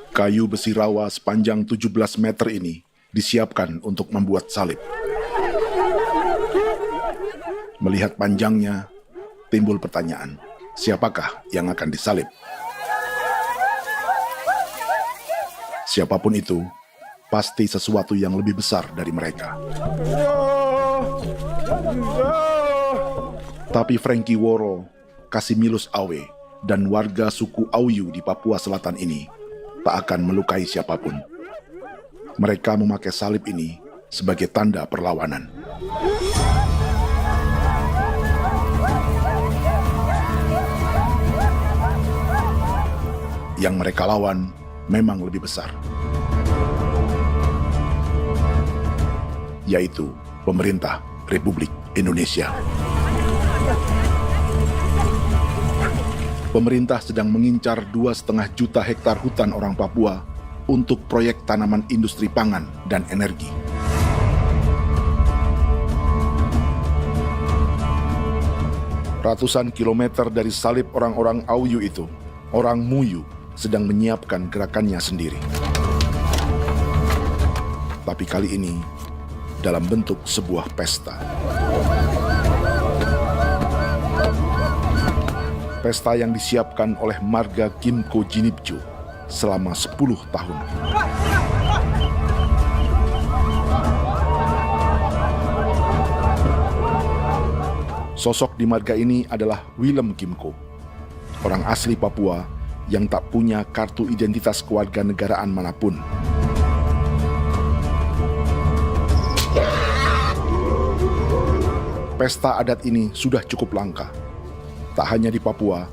Kayu besi rawa sepanjang 17 meter ini disiapkan untuk membuat salib. Melihat panjangnya, timbul pertanyaan, siapakah yang akan disalib? Siapapun itu, pasti sesuatu yang lebih besar dari mereka. Tapi Frankie Woro, Casimilus Awe, dan warga suku Auyu di Papua Selatan ini tak akan melukai siapapun. Mereka memakai salib ini sebagai tanda perlawanan. Yang mereka lawan memang lebih besar, yaitu pemerintah Republik Indonesia. Pemerintah sedang mengincar 2,5 juta hektar hutan orang Papua untuk proyek tanaman industri pangan dan energi. Ratusan kilometer dari salib orang-orang Auyu itu, orang Muyu sedang menyiapkan gerakannya sendiri. Tapi kali ini dalam bentuk sebuah pesta. Pesta yang disiapkan oleh marga Kimco Jinipju selama 10 tahun. Sosok di marga ini adalah Willem Kimco, orang asli Papua yang tak punya kartu identitas kewarganegaraan manapun. Pesta adat ini sudah cukup langka, tak hanya di Papua,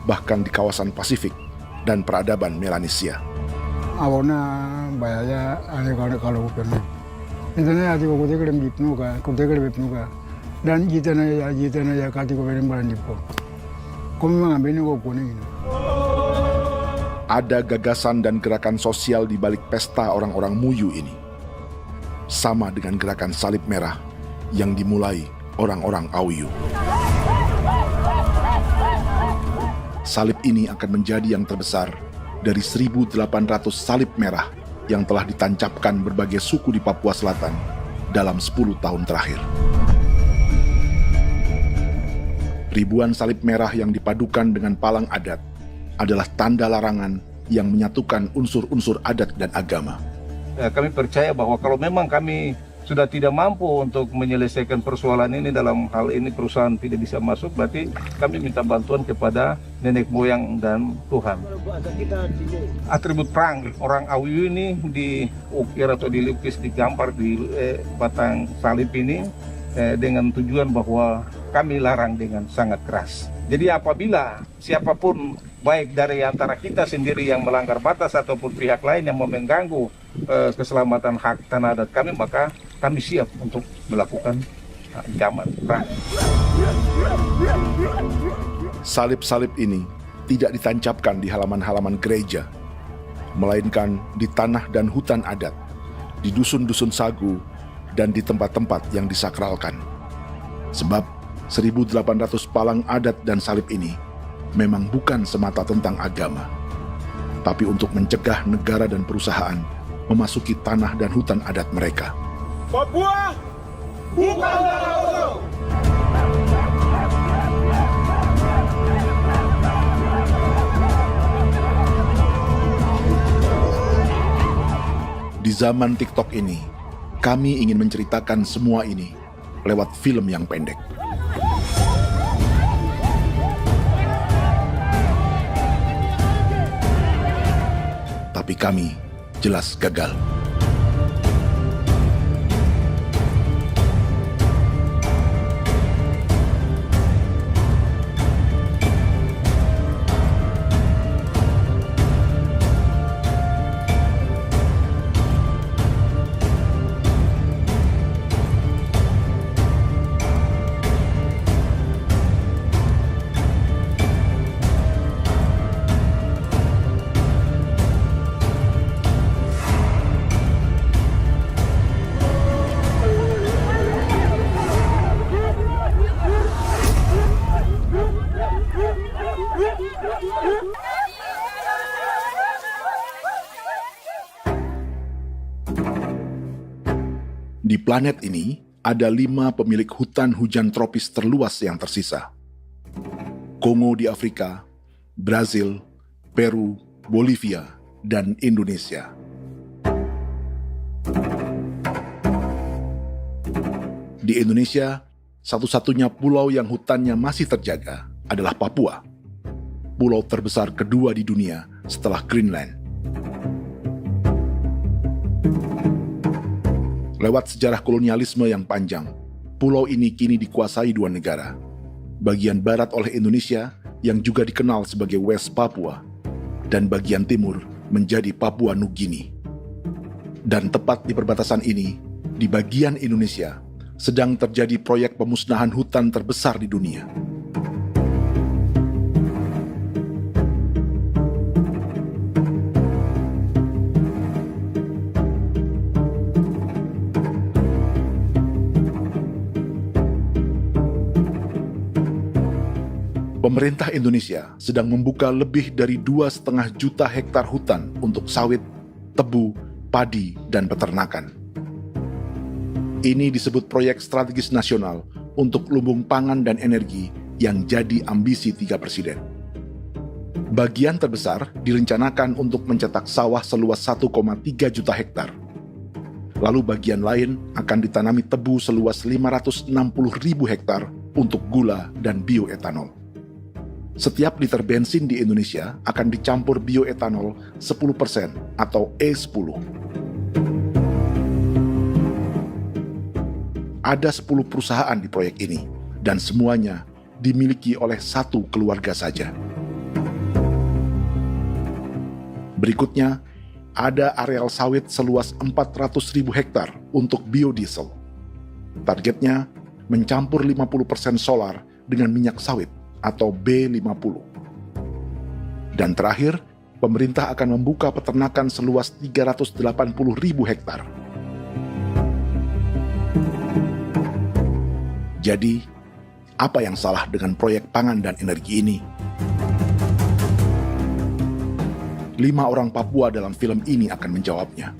bahkan di kawasan Pasifik dan peradaban Melanesia. Awalnya bayarnya aneh kalau bukan. Itu nih hati kau kuda kerem bipnuka, dan kita ya kati kau berem barandipo. Kau memang ambil kau kuning. Ada gagasan dan gerakan sosial di balik pesta orang-orang Muyu ini. Sama dengan gerakan salib merah yang dimulai orang-orang Auyu. Salib ini akan menjadi yang terbesar dari 1.800 salib merah yang telah ditancapkan berbagai suku di Papua Selatan dalam 10 tahun terakhir. Ribuan salib merah yang dipadukan dengan palang adat adalah tanda larangan yang menyatukan unsur-unsur adat dan agama. Kami percaya bahwa kalau memang kami sudah tidak mampu untuk menyelesaikan persoalan ini, dalam hal ini perusahaan tidak bisa masuk, berarti kami minta bantuan kepada nenek moyang dan Tuhan. Atribut perang orang Auyu ini diukir atau dilukis, digambar di batang salib ini dengan tujuan bahwa kami larang dengan sangat keras. Jadi apabila siapapun, baik dari antara kita sendiri yang melanggar batas ataupun pihak lain yang mau mengganggu keselamatan hak tanah adat kami, maka kami siap untuk melakukan ancaman perang. Salib-salib ini tidak ditancapkan di halaman-halaman gereja, melainkan di tanah dan hutan adat, di dusun-dusun sagu, dan di tempat-tempat yang disakralkan. Sebab 1.800 palang adat dan salib ini memang bukan semata tentang agama, tapi untuk mencegah negara dan perusahaan memasuki tanah dan hutan adat mereka. Papua bukan tanah kosong. Di zaman TikTok ini, kami ingin menceritakan semua ini lewat film yang pendek. Tapi kami jelas gagal. Di planet ini, ada 5 pemilik hutan hujan tropis terluas yang tersisa. Kongo di Afrika, Brazil, Peru, Bolivia, dan Indonesia. Di Indonesia, satu-satunya pulau yang hutannya masih terjaga adalah Papua, pulau terbesar kedua di dunia setelah Greenland. Lewat sejarah kolonialisme yang panjang, pulau ini kini dikuasai 2 negara. Bagian barat oleh Indonesia yang juga dikenal sebagai West Papua, dan bagian timur menjadi Papua Nugini. Dan tepat di perbatasan ini, di bagian Indonesia, sedang terjadi proyek pemusnahan hutan terbesar di dunia. Pemerintah Indonesia sedang membuka lebih dari 2,5 juta hektar hutan untuk sawit, tebu, padi, dan peternakan. Ini disebut proyek strategis nasional untuk lumbung pangan dan energi yang jadi ambisi 3 presiden. Bagian terbesar direncanakan untuk mencetak sawah seluas 1,3 juta hektar. Lalu bagian lain akan ditanami tebu seluas 560.000 hektar untuk gula dan bioetanol. Setiap liter bensin di Indonesia akan dicampur bioetanol 10% atau E10. Ada 10 perusahaan di proyek ini, dan semuanya dimiliki oleh 1 keluarga saja. Berikutnya, ada areal sawit seluas 400.000 hektar untuk biodiesel. Targetnya mencampur 50% solar dengan minyak sawit atau B50. Dan terakhir, pemerintah akan membuka peternakan seluas 380.000 hektar. Jadi, apa yang salah dengan proyek pangan dan energi ini? 5 orang Papua dalam film ini akan menjawabnya.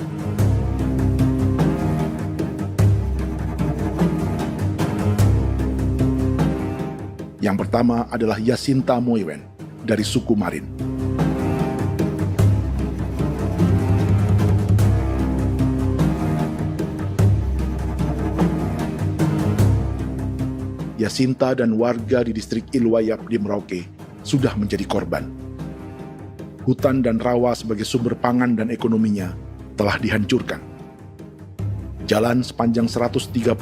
Yang pertama adalah Yasinta Moiwen dari suku Marin. Yasinta dan warga di distrik Ilwayap di Merauke sudah menjadi korban. Hutan dan rawa sebagai sumber pangan dan ekonominya telah dihancurkan. Jalan sepanjang 135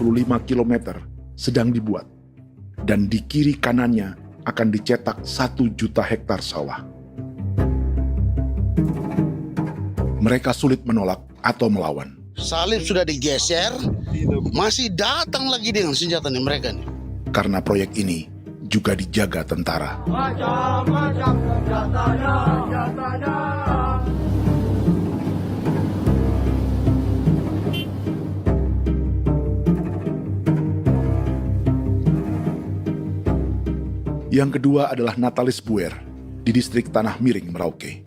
km sedang dibuat, dan di kiri kanannya akan dicetak 1 juta hektar sawah. Mereka sulit menolak atau melawan. Salib sudah digeser, masih datang lagi dengan senjata mereka nih. Karena proyek ini juga dijaga tentara. Macam-macam senjatanya. Yang kedua adalah Natalis Buer di distrik Tanah Miring, Merauke.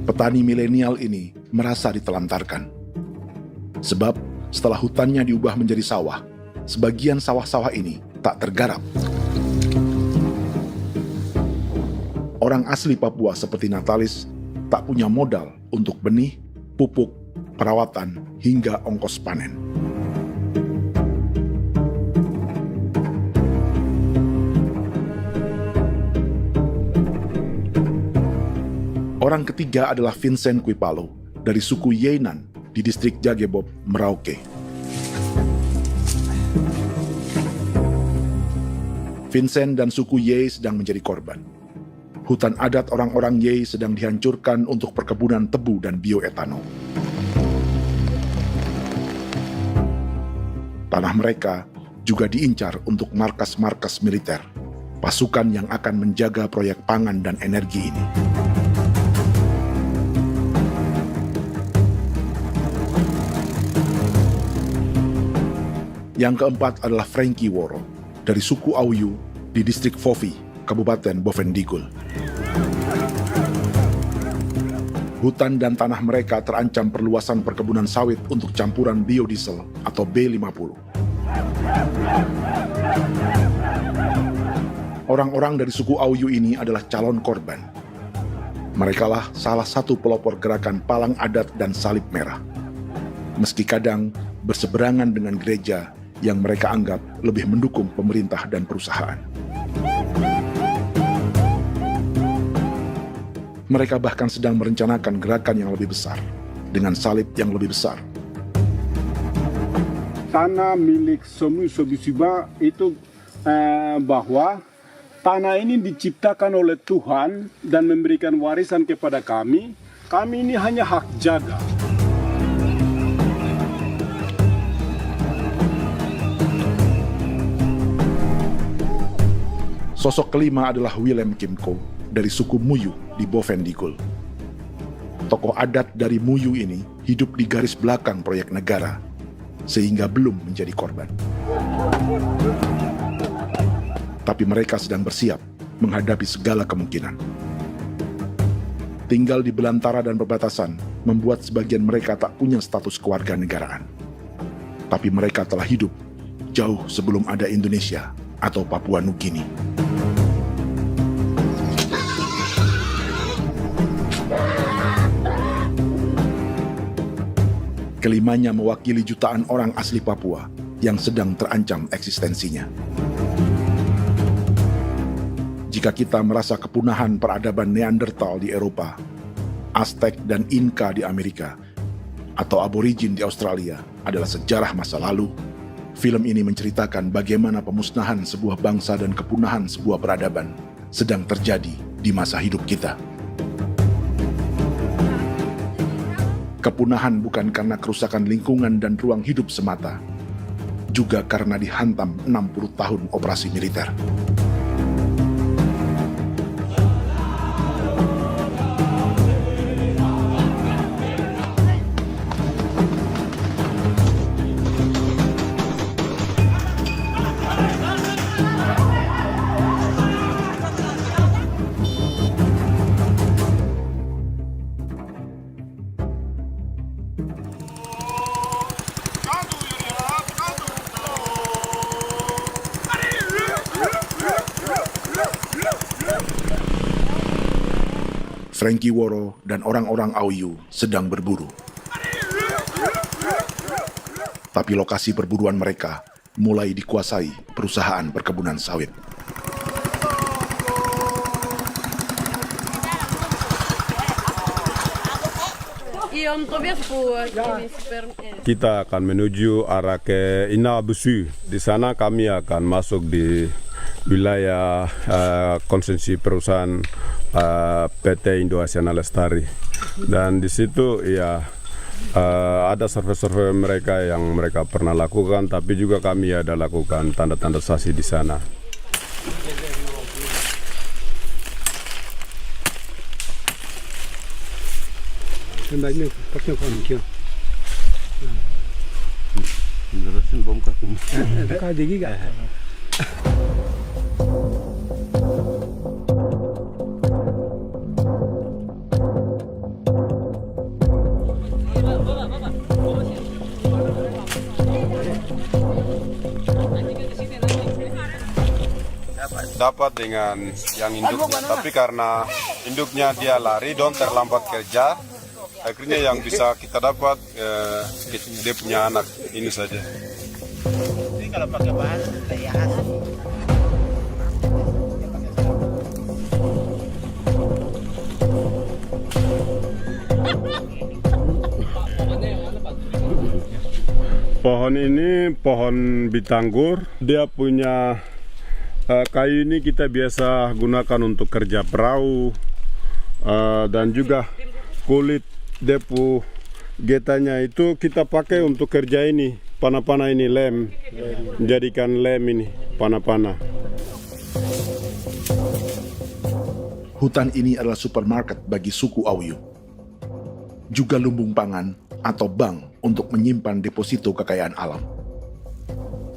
Petani milenial ini merasa ditelantarkan. Sebab setelah hutannya diubah menjadi sawah, sebagian sawah-sawah ini tak tergarap. Orang asli Papua seperti Natalis tak punya modal untuk benih, pupuk, perawatan, hingga ongkos panen. Orang ketiga adalah Vincent Kuipalo dari suku Yenan di distrik Jagebob, Merauke. Vincent dan suku Ye sedang menjadi korban. Hutan adat orang-orang Ye sedang dihancurkan untuk perkebunan tebu dan bioetanol. Tanah mereka juga diincar untuk markas-markas militer, pasukan yang akan menjaga proyek pangan dan energi ini. Yang keempat adalah Frankie Woro dari suku Auyu di distrik Fofi, Kabupaten Bovendigul. Hutan dan tanah mereka terancam perluasan perkebunan sawit untuk campuran biodiesel atau B50. Orang-orang dari suku Auyu ini adalah calon korban. Merekalah salah satu pelopor gerakan Palang Adat dan Salib Merah. Meski kadang berseberangan dengan gereja yang mereka anggap lebih mendukung pemerintah dan perusahaan. Mereka bahkan sedang merencanakan gerakan yang lebih besar, dengan salib yang lebih besar. Tanah milik Somu Sobisiba itu bahwa tanah ini diciptakan oleh Tuhan dan memberikan warisan kepada kami. Kami ini hanya hak jaga. Sosok kelima adalah Willem Kimco dari suku Muyu di Bovendigul. Tokoh adat dari Muyu ini hidup di garis belakang proyek negara, sehingga belum menjadi korban. Tapi mereka sedang bersiap menghadapi segala kemungkinan. Tinggal di belantara dan perbatasan membuat sebagian mereka tak punya status kewarganegaraan. Tapi mereka telah hidup jauh sebelum ada Indonesia atau Papua Nugini. Kelimanya mewakili jutaan orang asli Papua yang sedang terancam eksistensinya. Jika kita merasa kepunahan peradaban Neanderthal di Eropa, Aztec dan Inca di Amerika, atau aborigin di Australia adalah sejarah masa lalu, film ini menceritakan bagaimana pemusnahan sebuah bangsa dan kepunahan sebuah peradaban sedang terjadi di masa hidup kita. Kepunahan bukan karena kerusakan lingkungan dan ruang hidup semata, juga karena dihantam 60 tahun operasi militer. Frankie Woro dan orang-orang Auyu sedang berburu. Tapi lokasi perburuan mereka mulai dikuasai perusahaan perkebunan sawit. Kita akan menuju arah ke Inabusu. Di sana kami akan masuk di wilayah konsesi perusahaan PT Indo Asiana Lestari, dan di situ ya ada survei-survei mereka yang mereka pernah lakukan, tapi juga kami ada lakukan tanda-tanda saksi di sana. Dapat dengan yang induknya, tapi karena induknya dia lari dan terlambat kerja, akhirnya yang bisa kita dapat dia punya anak ini saja. Jadi kalau pakai bahan layahan. Pohon ini pohon bitanggur, dia punya kayu ini kita biasa gunakan untuk kerja perahu, dan juga kulit depu getanya itu kita pakai untuk kerja ini, panah-panah ini lem, jadikan lem ini, panah-panah. Hutan ini adalah supermarket bagi suku Auyu. Juga lumbung pangan atau bank untuk menyimpan deposito kekayaan alam.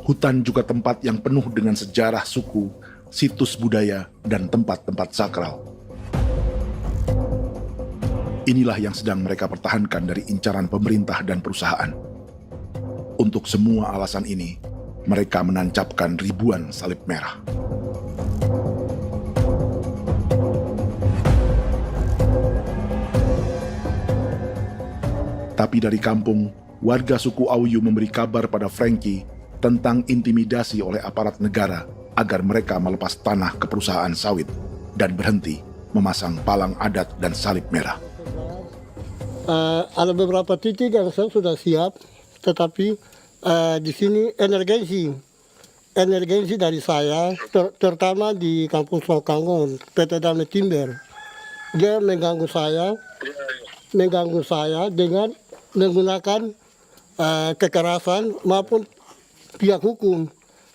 Hutan juga tempat yang penuh dengan sejarah suku, situs budaya, dan tempat-tempat sakral. Inilah yang sedang mereka pertahankan dari incaran pemerintah dan perusahaan. Untuk semua alasan ini, mereka menancapkan ribuan salib merah. Tapi dari kampung, warga suku Auyu memberi kabar pada Frankie tentang intimidasi oleh aparat negara agar mereka melepas tanah ke perusahaan sawit dan berhenti memasang palang adat dan salib merah. Ada beberapa titik yang saya sudah siap, tetapi di sini emergensi dari saya, terutama di Kampung Sokangon, PT Damai Timber. Dia mengganggu saya dengan menggunakan kekerasan maupun pihak hukum.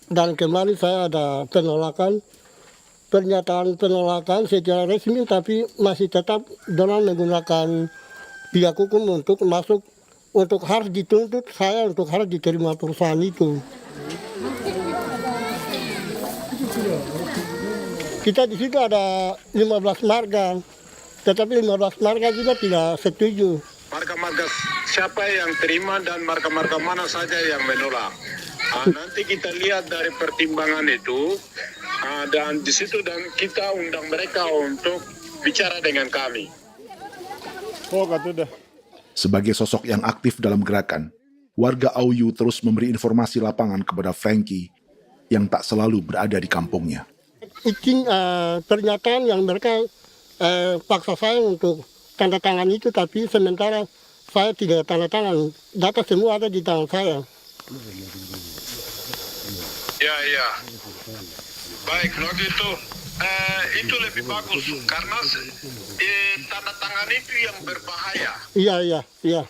Dan kemarin saya ada pernyataan penolakan secara resmi, tapi masih tetap dengan menggunakan pihak hukum untuk masuk, untuk harus dituntut saya untuk harus diterima perusahaan itu. Kita di situ ada 15 marga, tetapi 15 marga juga tidak setuju. Marga-marga siapa yang terima dan marga-marga mana saja yang menolak. Nanti kita lihat dari pertimbangan itu, dan di situ dan kita undang mereka untuk bicara dengan kami. Sebagai sosok yang aktif dalam gerakan, warga Auyu terus memberi informasi lapangan kepada Frankie yang tak selalu berada di kampungnya. Izin pernyataan yang mereka paksa saya untuk tanda tangan itu, tapi sementara saya tidak tanda tangan. Data semua ada di tangan saya. Ya. Baik, kalau gitu itu lebih bagus karena tanda tangan itu yang berbahaya. Iya.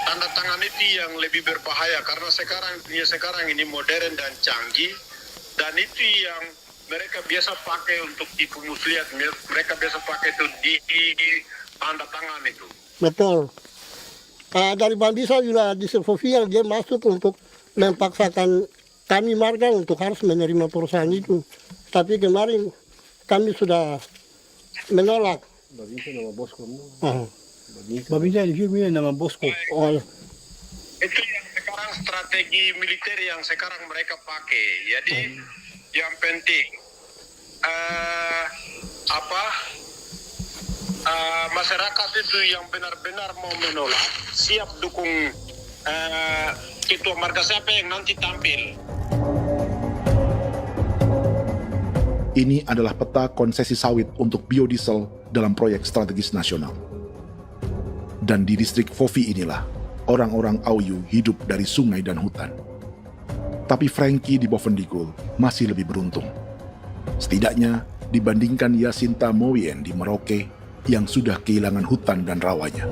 Tanda tangan itu yang lebih berbahaya karena sekarang ini modern dan canggih, dan itu yang mereka biasa pakai untuk tipu muslihat. Mereka biasa pakai itu di tanda tangan itu. Betul. Dari Bambisa juga di Sofia dia masuk untuk memaksakan kami marga untuk harus menerima perusahaan itu. Tapi kemarin kami sudah menolak. Babinsa nama bos kamu. Babinsa di sini nama bosku. Oh. Itu yang sekarang strategi militer yang sekarang mereka pakai. Jadi yang penting masyarakat itu yang benar-benar mau menolak siap dukung ketua marga siapa yang nanti tampil. Ini adalah peta konsesi sawit untuk biodiesel dalam proyek strategis nasional. Dan di distrik Fofi inilah, orang-orang Auyu hidup dari sungai dan hutan. Tapi Frankie di Bovendigul masih lebih beruntung. Setidaknya dibandingkan Yasinta Moyen di Merauke yang sudah kehilangan hutan dan rawanya.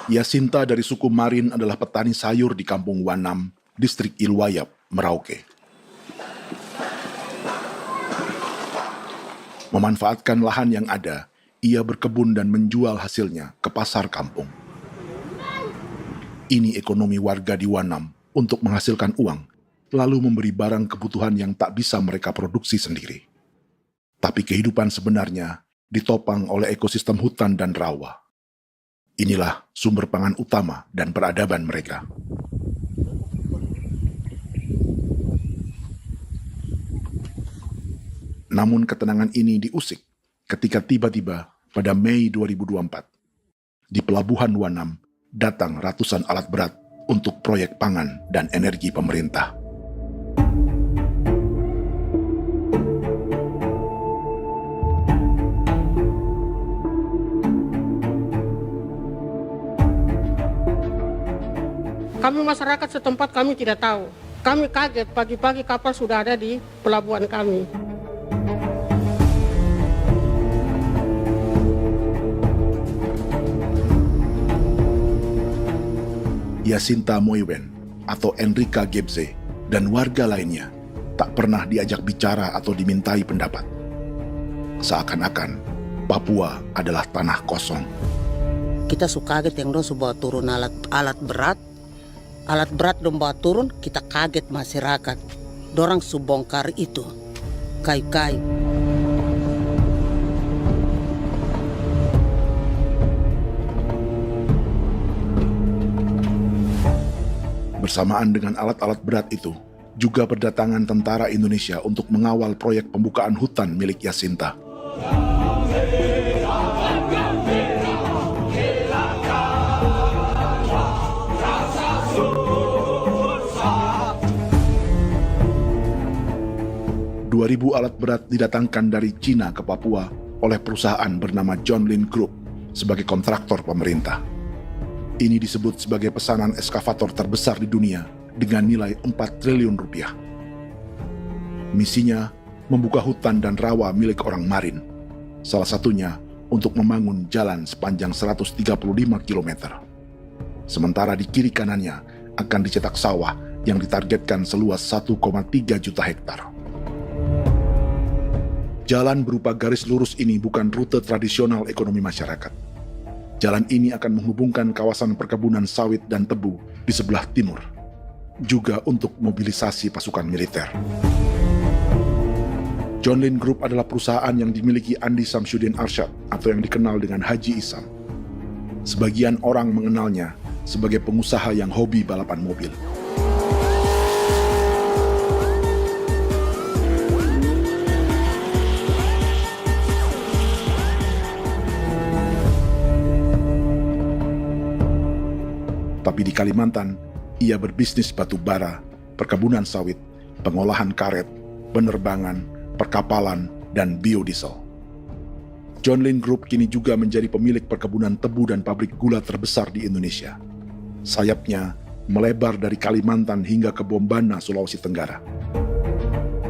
Yasinta dari suku Marin adalah petani sayur di Kampung Wanam, distrik Ilwayap, Merauke. Memanfaatkan lahan yang ada, ia berkebun dan menjual hasilnya ke pasar kampung. Ini ekonomi warga di Wanam untuk menghasilkan uang, lalu memberi barang kebutuhan yang tak bisa mereka produksi sendiri. Tapi kehidupan sebenarnya ditopang oleh ekosistem hutan dan rawa. Inilah sumber pangan utama dan peradaban mereka. Namun ketenangan ini diusik ketika tiba-tiba pada Mei 2024, di Pelabuhan Wanam datang ratusan alat berat untuk proyek pangan dan energi pemerintah. Kami masyarakat setempat kami tidak tahu. Kami kaget pagi-pagi kapal sudah ada di pelabuhan kami. Yasinta Moywen atau Enrika Gebze dan warga lainnya tak pernah diajak bicara atau dimintai pendapat. Seakan-akan Papua adalah tanah kosong. Kita suka kaget yang dong bawa turun alat berat dong bawa turun, kita kaget masyarakat. Dorang subongkar itu kayu-kayu. Bersamaan dengan alat-alat berat itu, juga berdatangan tentara Indonesia untuk mengawal proyek pembukaan hutan milik Jacinta. Ribu alat berat didatangkan dari Cina ke Papua oleh perusahaan bernama John Lin Group sebagai kontraktor pemerintah. Ini disebut sebagai pesanan eskavator terbesar di dunia dengan nilai 4 triliun rupiah. Misinya membuka hutan dan rawa milik orang Marin, salah satunya untuk membangun jalan sepanjang 135 km. Sementara di kiri kanannya akan dicetak sawah yang ditargetkan seluas 1,3 juta hektar. Jalan berupa garis lurus ini bukan rute tradisional ekonomi masyarakat. Jalan ini akan menghubungkan kawasan perkebunan sawit dan tebu di sebelah timur, juga untuk mobilisasi pasukan militer. John Lin Group adalah perusahaan yang dimiliki Andi Samsudin Arsyad atau yang dikenal dengan Haji Isam. Sebagian orang mengenalnya sebagai pengusaha yang hobi balapan mobil. Tapi di Kalimantan, ia berbisnis batu bara, perkebunan sawit, pengolahan karet, penerbangan, perkapalan, dan biodiesel. John Lin Group kini juga menjadi pemilik perkebunan tebu dan pabrik gula terbesar di Indonesia. Sayapnya melebar dari Kalimantan hingga ke Bombana, Sulawesi Tenggara.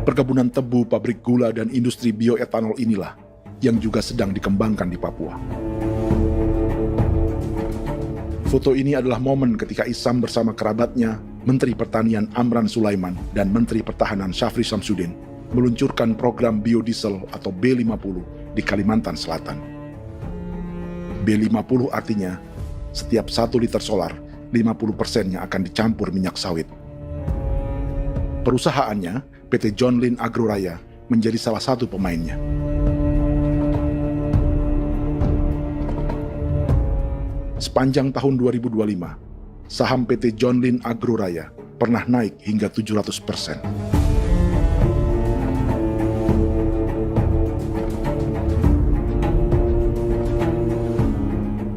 Perkebunan tebu, pabrik gula, dan industri bioetanol inilah yang juga sedang dikembangkan di Papua. Foto ini adalah momen ketika Isam bersama kerabatnya, Menteri Pertanian Amran Sulaiman dan Menteri Pertahanan Syafri Samsudin meluncurkan program biodiesel atau B50 di Kalimantan Selatan. B50 artinya setiap 1 liter solar, 50%-nya akan dicampur minyak sawit. Perusahaannya, PT John Lin Agroraya, menjadi salah satu pemainnya. Sepanjang tahun 2025, saham PT John Lin Agroraya pernah naik hingga 700%.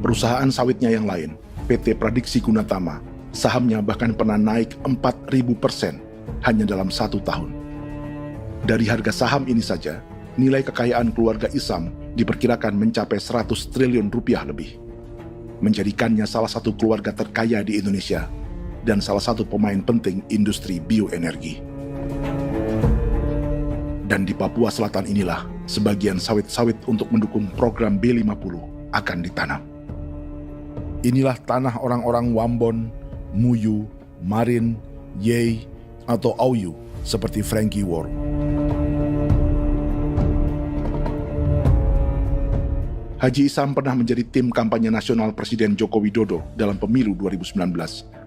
Perusahaan sawitnya yang lain, PT Pradiksi Gunatama, sahamnya bahkan pernah naik 4.000% hanya dalam 1 tahun. Dari harga saham ini saja, nilai kekayaan keluarga Isam diperkirakan mencapai 100 triliun rupiah lebih, menjadikannya salah satu keluarga terkaya di Indonesia dan salah satu pemain penting industri bioenergi. Dan di Papua Selatan inilah sebagian sawit-sawit untuk mendukung program B50 akan ditanam. Inilah tanah orang-orang Wambon, Muyu, Marin, Yei, atau Auyu seperti Frankie Ward. Haji Isam pernah menjadi tim kampanye nasional Presiden Joko Widodo dalam pemilu 2019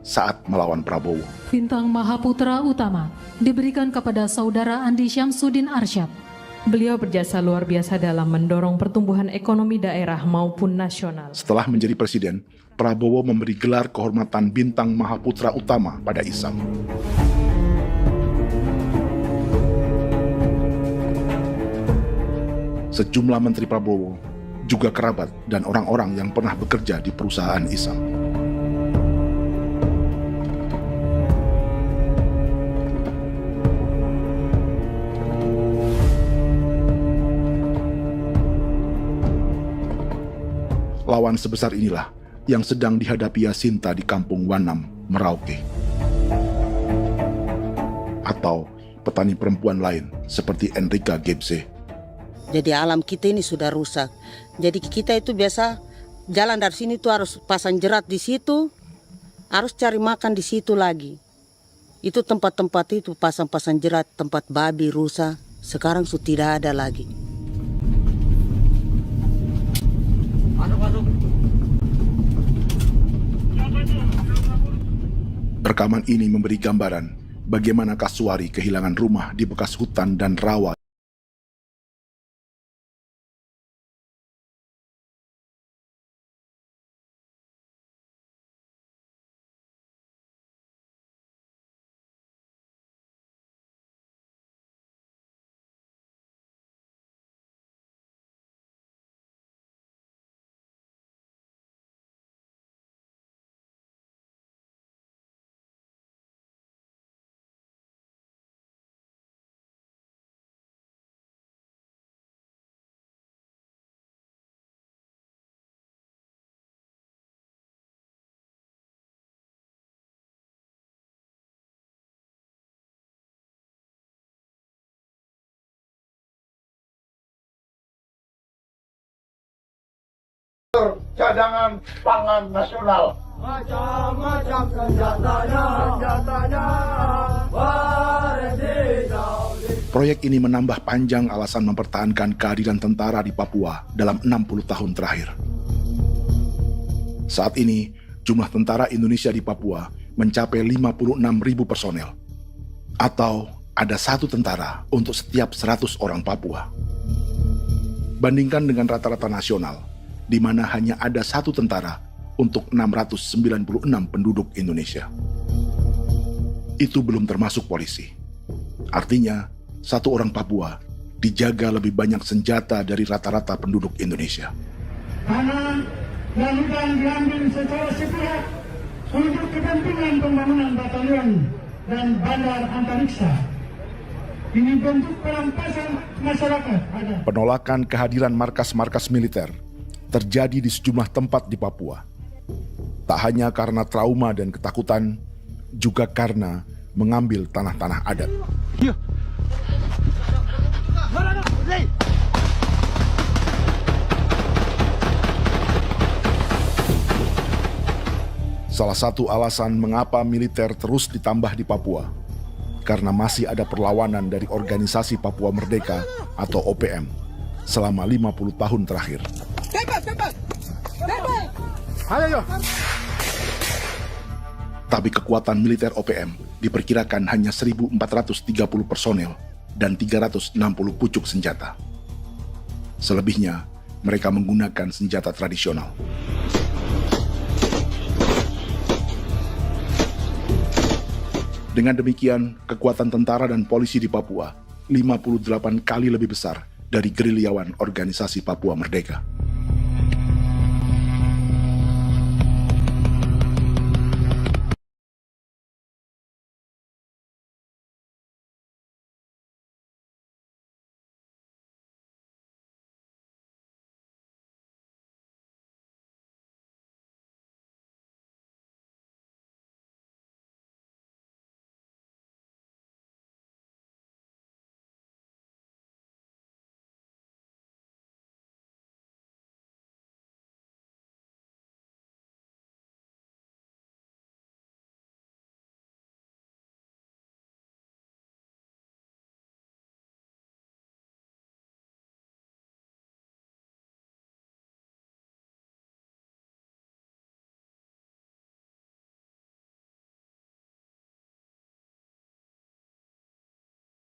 saat melawan Prabowo. Bintang Mahaputra Utama diberikan kepada Saudara Andi Syamsuddin Arsyad. Beliau berjasa luar biasa dalam mendorong pertumbuhan ekonomi daerah maupun nasional. Setelah menjadi presiden, Prabowo memberi gelar kehormatan Bintang Mahaputra Utama pada Isam. Sejumlah menteri Prabowo, juga kerabat dan orang-orang yang pernah bekerja di perusahaan Isam. Lawan sebesar inilah yang sedang dihadapi Jacinta di kampung Wanam, Merauke. Atau petani perempuan lain seperti Enrika Gebse. Jadi alam kita ini sudah rusak. Jadi kita itu biasa jalan dari sini tuh harus pasang jerat di situ, harus cari makan di situ lagi. Itu tempat-tempat itu pasang-pasang jerat, tempat babi, rusa, sekarang sudah tidak ada lagi. Rekaman ini memberi gambaran bagaimana Kasuari kehilangan rumah di bekas hutan dan rawa. Cadangan pangan nasional. Macam-macam senjatanya, Proyek ini menambah panjang alasan mempertahankan kehadiran tentara di Papua dalam 60 tahun terakhir. Saat ini, jumlah tentara Indonesia di Papua mencapai 56.000 personel. Atau ada 1 tentara untuk setiap 100 orang Papua. Bandingkan dengan rata-rata nasional, di mana hanya ada 1 tentara untuk 696 penduduk Indonesia. Itu belum termasuk polisi. Artinya, 1 orang Papua dijaga lebih banyak senjata dari rata-rata penduduk Indonesia. Tanah dan hutan diambil secara sepihak untuk kepentingan pembangunan batalion dan bandar antariksa. Ini bentuk perampasan masyarakat. Penolakan kehadiran markas-markas militer terjadi di sejumlah tempat di Papua. Tak hanya karena trauma dan ketakutan, juga karena mengambil tanah-tanah adat. Salah satu alasan mengapa militer terus ditambah di Papua, karena masih ada perlawanan dari Organisasi Papua Merdeka atau OPM selama 50 tahun terakhir. Tapi kekuatan militer OPM diperkirakan hanya 1.430 personel dan 360 pucuk senjata. Selebihnya, mereka menggunakan senjata tradisional. Dengan demikian, kekuatan tentara dan polisi di Papua 58 kali lebih besar dari gerilyawan Organisasi Papua Merdeka.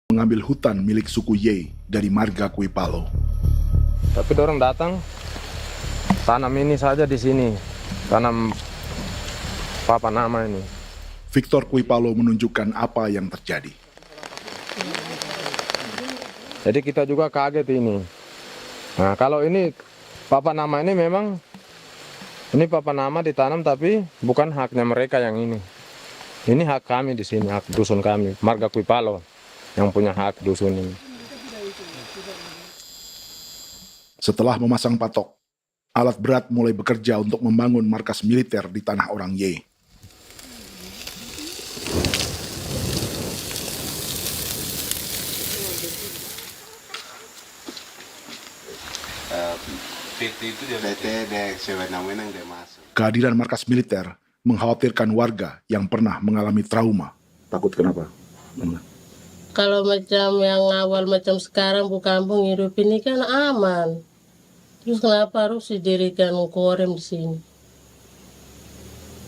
Mengambil hutan milik suku Ye dari marga Kuipalo. Tapi orang datang tanam ini saja di sini, tanam papa nama ini. Victor Kuipalo menunjukkan apa yang terjadi. Jadi kita juga kaget ini. Nah, kalau ini papa nama ini memang ini papa nama ditanam tapi bukan haknya mereka yang ini. Ini hak kami di sini, hak dusun kami, marga Kuipalo yang punya hak dusun ini. Setelah memasang patok, alat berat mulai bekerja untuk membangun markas militer di tanah orang Ye. Kehadiran markas militer mengkhawatirkan warga yang pernah mengalami trauma. Takut kenapa? Kalau macam yang awal macam sekarang bu kampung hidup ini kan aman. Terus kenapa harus didirikan korem di sini?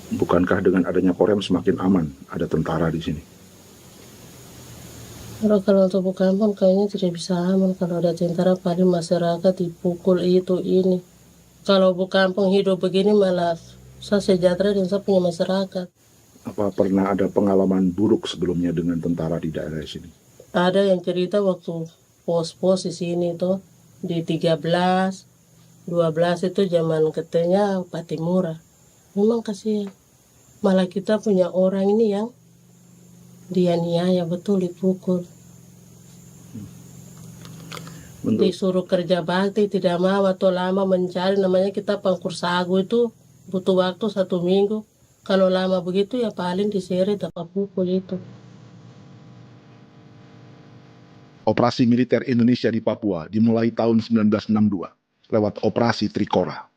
Bukankah dengan adanya Korem semakin aman ada tentara di sini? Kalau untuk kampung kayaknya tidak bisa aman kalau ada tentara, paling masyarakat dipukul itu ini. Kalau kampung hidup begini malah saya sejahtera dan saya punya masyarakat. Apa pernah ada pengalaman buruk sebelumnya dengan tentara di daerah sini? Ada yang cerita waktu pos-pos di sini tuh di 13, 12 itu zaman katanya Patimura. Memang kasihan. Malah kita punya orang ini yang dianiaya betul, dipukul. Disuruh kerja bakti tidak mau atau lama mencari, namanya kita pangkur sagu itu butuh waktu 1 minggu. Kalau lama begitu ya paling diseret dapat pukul itu. Operasi militer Indonesia di Papua dimulai tahun 1962 lewat Operasi Trikora.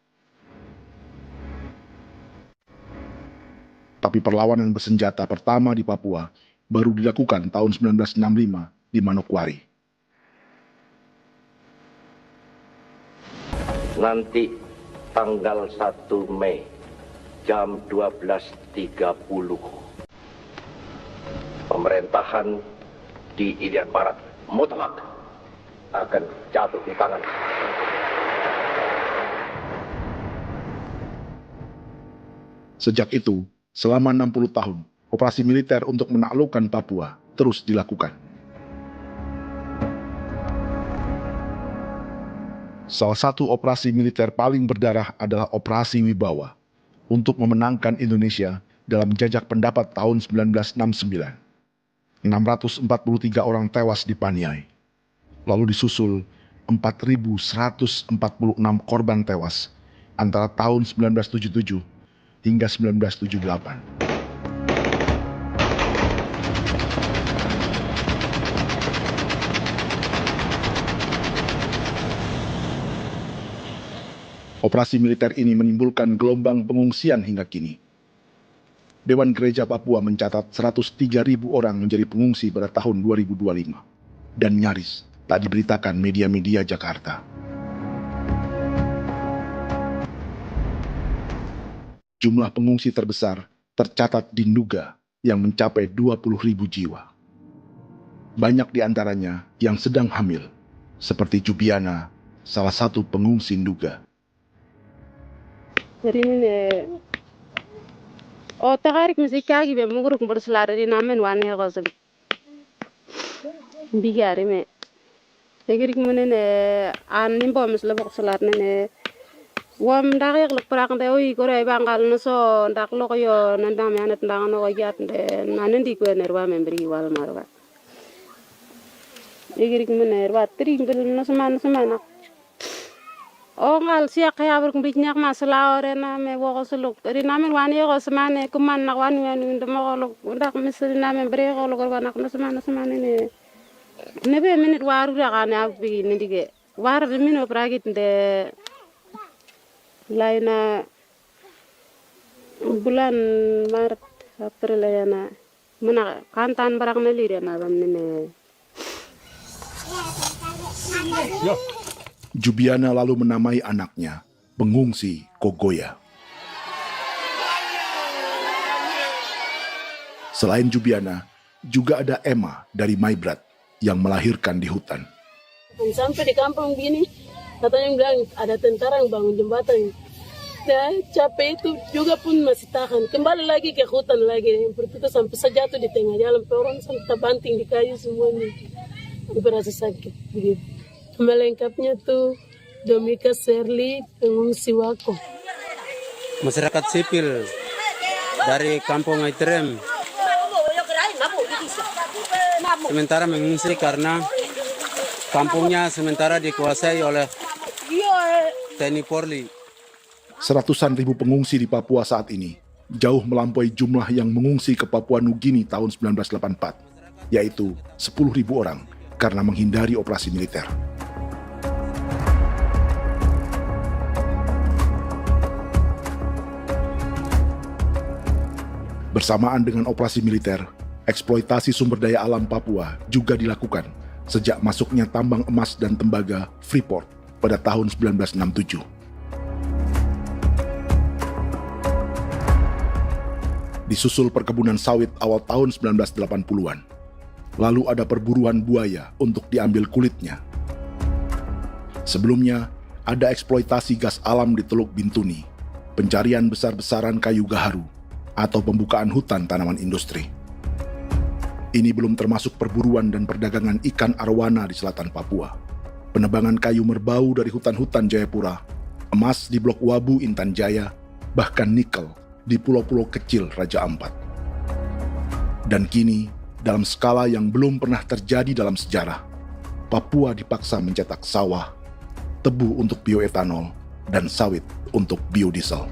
Tapi perlawanan bersenjata pertama di Papua baru dilakukan tahun 1965 di Manokwari. Nanti tanggal 1 Mei jam 12.30 pemerintahan di Irian Barat mutlak akan jatuh di tangan. Sejak itu, selama 60 tahun, operasi militer untuk menaklukkan Papua terus dilakukan. Salah satu operasi militer paling berdarah adalah Operasi Wibawa untuk memenangkan Indonesia dalam jajak pendapat tahun 1969. 643 orang tewas di Paniai. Lalu disusul 4.146 korban tewas antara tahun 1977 hingga 1978. Operasi militer ini menimbulkan gelombang pengungsian hingga kini. Dewan Gereja Papua mencatat 103.000 orang menjadi pengungsi pada tahun 2025 dan nyaris tak diberitakan media-media Jakarta. Jumlah pengungsi terbesar tercatat di Nduga yang mencapai 20.000 jiwa. Banyak di antaranya yang sedang hamil, seperti Jubiana, salah satu pengungsi Nduga. Jadi ini tagarik musika gibi muguruk berselari di namen wani gosem bigari me tegirik munene an nimbo misle berselari ne wam dagik lek prak de oy kore bangal no so ndak lok yo nandam yanet ndang no yat de nanen di ko nerwa membri wal marwa tegirik munene wa tri ngel no semana ngal siya kaya berkumpit nyak masalah orena me wokosuluk rina men wani ko semane kuman nak wani ndemo ko ndak misrina men bre ko ko wanak no semane ne be minute waru ra kana bi ni dige war de mino pragit de laina bulan Maret April yana mana kantan barang ne lire na bam ne Jubiana lalu menamai anaknya pengungsi Kogoya. Selain Jubiana, juga ada Emma dari Maibrat yang melahirkan di hutan. Sampai di kampung gini, katanya bilang ada tentara yang bangun jembatan. Dan capek itu juga pun masih tahan. Kembali lagi ke hutan lagi. Itu sampai sejatuh di tengah jalan. Orang sampai terbanting di kayu semuanya. Berasa sakit begitu. Melengkapnya tuh Domika Serli, pengungsi Wako. Masyarakat sipil dari kampung Aitrem sementara mengungsi karena kampungnya sementara dikuasai oleh TNI Polri. Seratusan ribu pengungsi di Papua saat ini jauh melampaui jumlah yang mengungsi ke Papua Nugini tahun 1984, yaitu 10.000 orang karena menghindari operasi militer. Bersamaan dengan operasi militer, eksploitasi sumber daya alam Papua juga dilakukan sejak masuknya tambang emas dan tembaga Freeport pada tahun 1967. Disusul perkebunan sawit awal tahun 1980-an. Lalu ada perburuan buaya untuk diambil kulitnya. Sebelumnya, ada eksploitasi gas alam di Teluk Bintuni, pencarian besar-besaran kayu gaharu, atau pembukaan hutan tanaman industri. Ini belum termasuk perburuan dan perdagangan ikan arwana di selatan Papua, penebangan kayu merbau dari hutan-hutan Jayapura, emas di Blok Wabu Intan Jaya, bahkan nikel di pulau-pulau kecil Raja Ampat. Dan kini, dalam skala yang belum pernah terjadi dalam sejarah, Papua dipaksa mencetak sawah, tebu untuk bioetanol, dan sawit untuk biodiesel.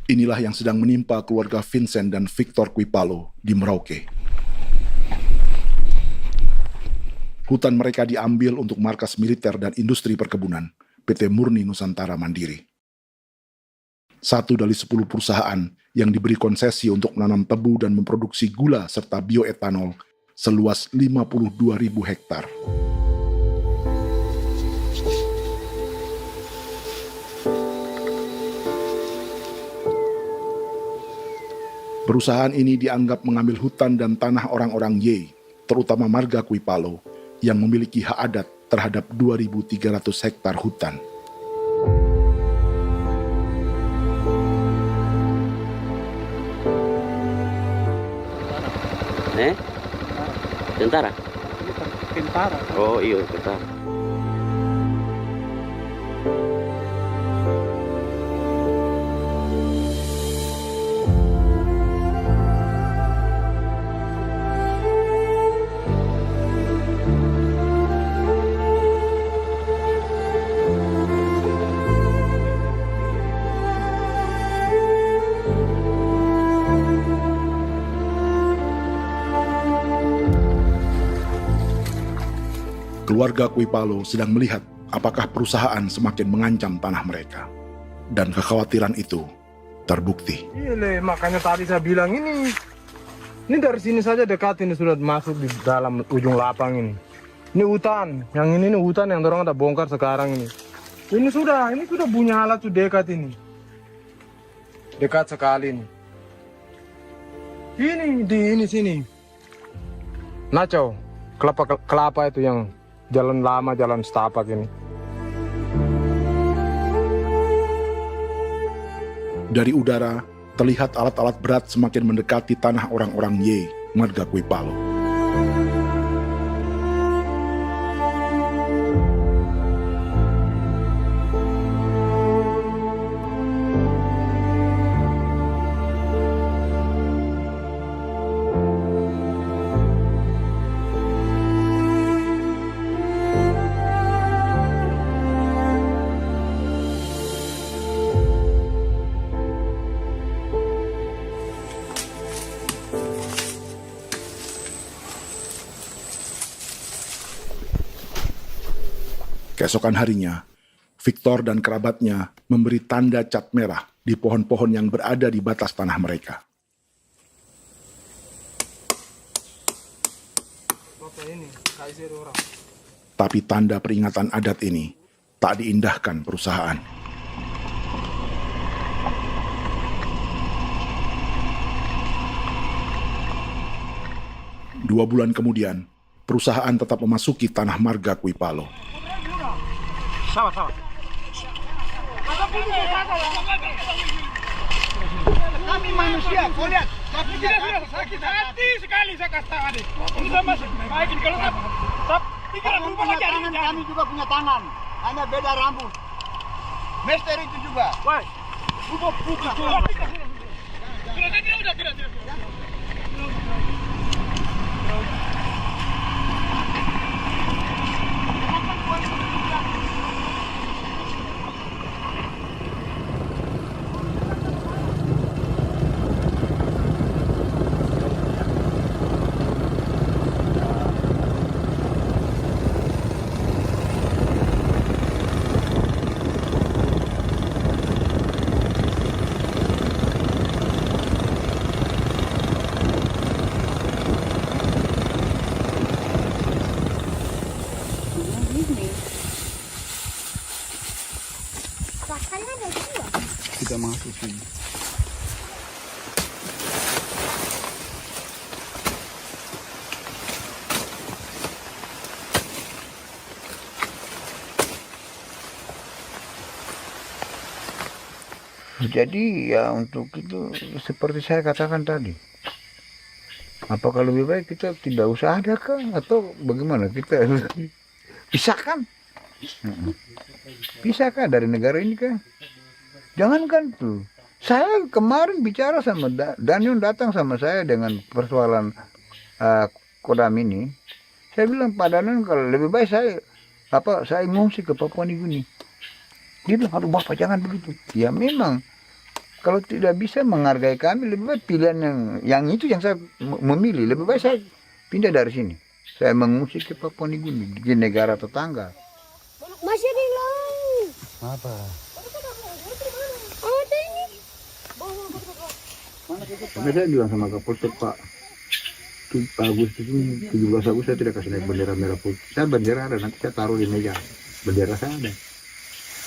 Inilah yang sedang menimpa keluarga Vincent dan Victor Kuipalo di Merauke. Hutan mereka diambil untuk markas militer dan industri perkebunan, PT Murni Nusantara Mandiri. 1 dari 10 perusahaan yang diberi konsesi untuk menanam tebu dan memproduksi gula serta bioetanol seluas 52.000 hektar. Perusahaan ini dianggap mengambil hutan dan tanah orang-orang Ye, terutama marga Kuipalo, yang memiliki hak adat terhadap 2.300 hektar hutan. Tentara? Tentara. Oh iya, tentara. Keluarga Kuipalo sedang melihat apakah perusahaan semakin mengancam tanah mereka. Dan kekhawatiran itu terbukti. Iya, makanya tadi saya bilang ini dari sini saja dekat ini sudah masuk di dalam ujung lapang ini. Ini hutan, yang ini hutan yang dorong ada bongkar sekarang ini. Ini sudah punya alat sudah dekat ini. Dekat sekali ini. Ini di sini. Nacau, kelapa itu yang jalan lama, jalan setapak ini. Dari udara, terlihat alat-alat berat semakin mendekati tanah orang-orang Ye, marga Kuipalo. Keesokan harinya, Victor dan kerabatnya memberi tanda cat merah di pohon-pohon yang berada di batas tanah mereka. Tapi tanda peringatan adat ini tak diindahkan perusahaan. Dua bulan kemudian, perusahaan tetap memasuki tanah marga Kuipalo. Sama-sama. Kami manusia, kau lihat. Tapi kita sudah sakit hati sekali saya kata adik. Sudah masuk. Baik, kalau pikiran berubah lagi. Kami juga punya tangan, hanya beda rambut. Mister itu juga. Wah, buka. Sudah. Jadi ya untuk itu seperti saya katakan tadi, apakah lebih baik kita tidak usah ada kah atau bagaimana, kita pisahkan, pisahkah dari negara ini kah? Jangankan tuh, saya kemarin bicara sama Daniel, datang sama saya dengan persoalan Kodam ini, saya bilang Pak Daniel kalau lebih baik saya ngungsi ke Papua Nugini. Dia bilang, aduh Bapak jangan begitu. Ya memang, kalau tidak bisa menghargai kami, lebih baik pilihan yang itu yang saya memilih. Lebih baik saya pindah dari sini. Saya mengungsi ke Papua Nugini, di negara tetangga. Masih di laut. Apa? Ada ini. Karena saya bilang sama Kapolsek Pak, Agustus ini, 17 Agustus saya tidak kasih naik bendera merah putih. Saya bendera ada, nanti saya taruh di meja. Bendera saya ada.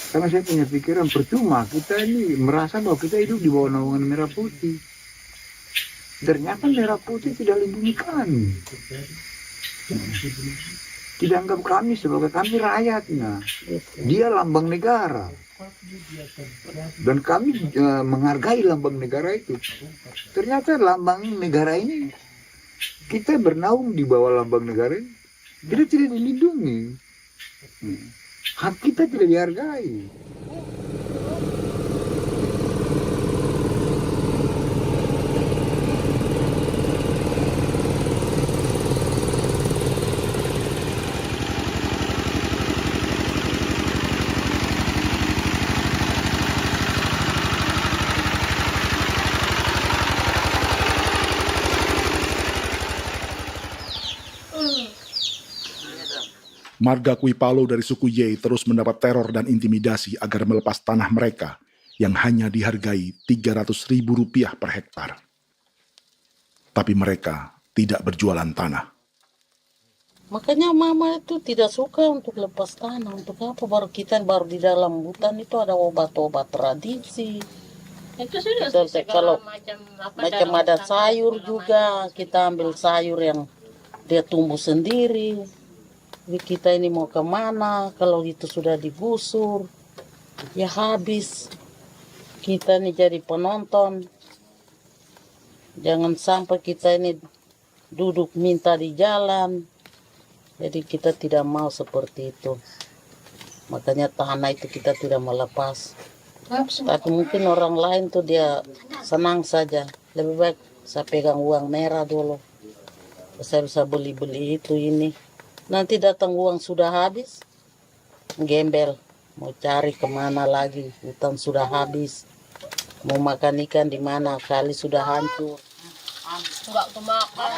Karena saya punya pikiran percuma kita ini merasa bahwa kita hidup di bawah naungan merah putih. Ternyata merah putih tidak lindungi kami. Tidak anggap kami sebagai kami rakyatnya. Dia lambang negara. Dan kami menghargai lambang negara itu. Ternyata lambang negara ini, kita bernaung di bawah lambang negara ini, kita tidak dilindungi. Hak kita tidak dihargai. Marga Kuipalo dari suku Ye terus mendapat teror dan intimidasi agar melepas tanah mereka yang hanya dihargai Rp300.000 per hektar. Tapi mereka tidak berjualan tanah. Makanya mama itu tidak suka untuk lepas tanah. Untuk apa? Baru di dalam hutan itu ada obat-obat tradisi. Itu sudah Kalau macam ada sayur juga, kita ambil sayur yang dia tumbuh sendiri. Jadi kita ini mau kemana, kalau itu sudah digusur, ya habis. Kita ini jadi penonton. Jangan sampai kita ini duduk minta di jalan. Jadi kita tidak mau seperti itu. Makanya tanah itu kita tidak melepas. Tapi mungkin orang lain tuh dia senang saja. Lebih baik saya pegang uang merah dulu. Saya bisa beli-beli itu ini. Nanti datang uang sudah habis, gembel. Mau cari kemana lagi, hutan sudah habis. Mau makan ikan di mana, kali sudah hancur. Enggak kemakan.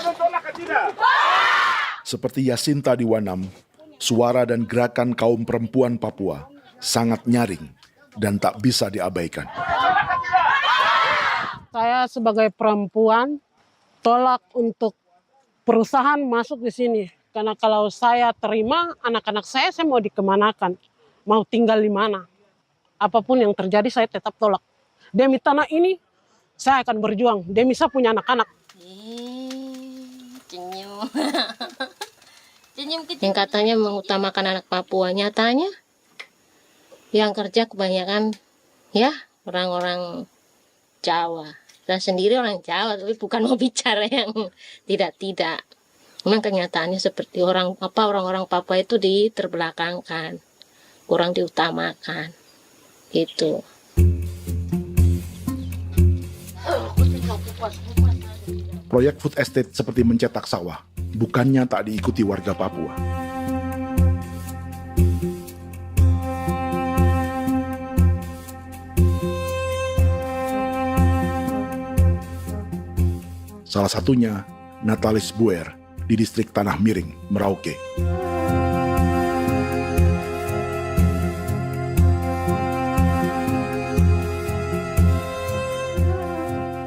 Seperti Yasinta di Wanam, suara dan gerakan kaum perempuan Papua sangat nyaring dan tak bisa diabaikan. Saya sebagai perempuan tolak untuk perusahaan masuk di sini. Karena kalau saya terima anak-anak saya mau dikemanakan, mau tinggal di mana. Apapun yang terjadi saya tetap tolak. Demi tanah ini saya akan berjuang, demi saya punya anak-anak. Senyum. Senyum kecil. Yang katanya mengutamakan anak Papua, nyatanya yang kerja kebanyakan ya orang-orang Jawa. Saya sendiri orang Jawa, tapi bukan mau bicara yang tidak-tidak. Memang kenyataannya seperti orang-orang Papua itu diterbelakangkan, kurang diutamakan, gitu. Proyek food estate seperti mencetak sawah, bukannya tak diikuti warga Papua. Salah satunya Natalis Buer di distrik Tanah Miring, Merauke.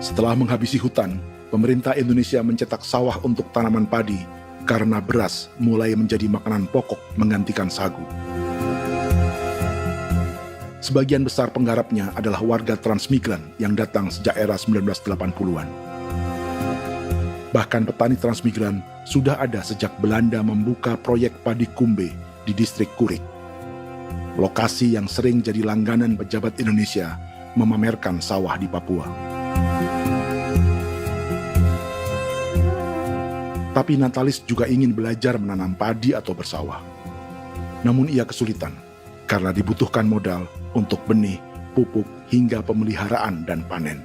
Setelah menghabisi hutan, pemerintah Indonesia mencetak sawah untuk tanaman padi karena beras mulai menjadi makanan pokok menggantikan sagu. Sebagian besar penggarapnya adalah warga transmigran yang datang sejak era 1980-an. Bahkan petani transmigran sudah ada sejak Belanda membuka proyek padi kumbe di distrik Kurik. Lokasi yang sering jadi langganan pejabat Indonesia memamerkan sawah di Papua. Tapi Natalis juga ingin belajar menanam padi atau bersawah. Namun ia kesulitan karena dibutuhkan modal untuk benih, pupuk, hingga pemeliharaan dan panen.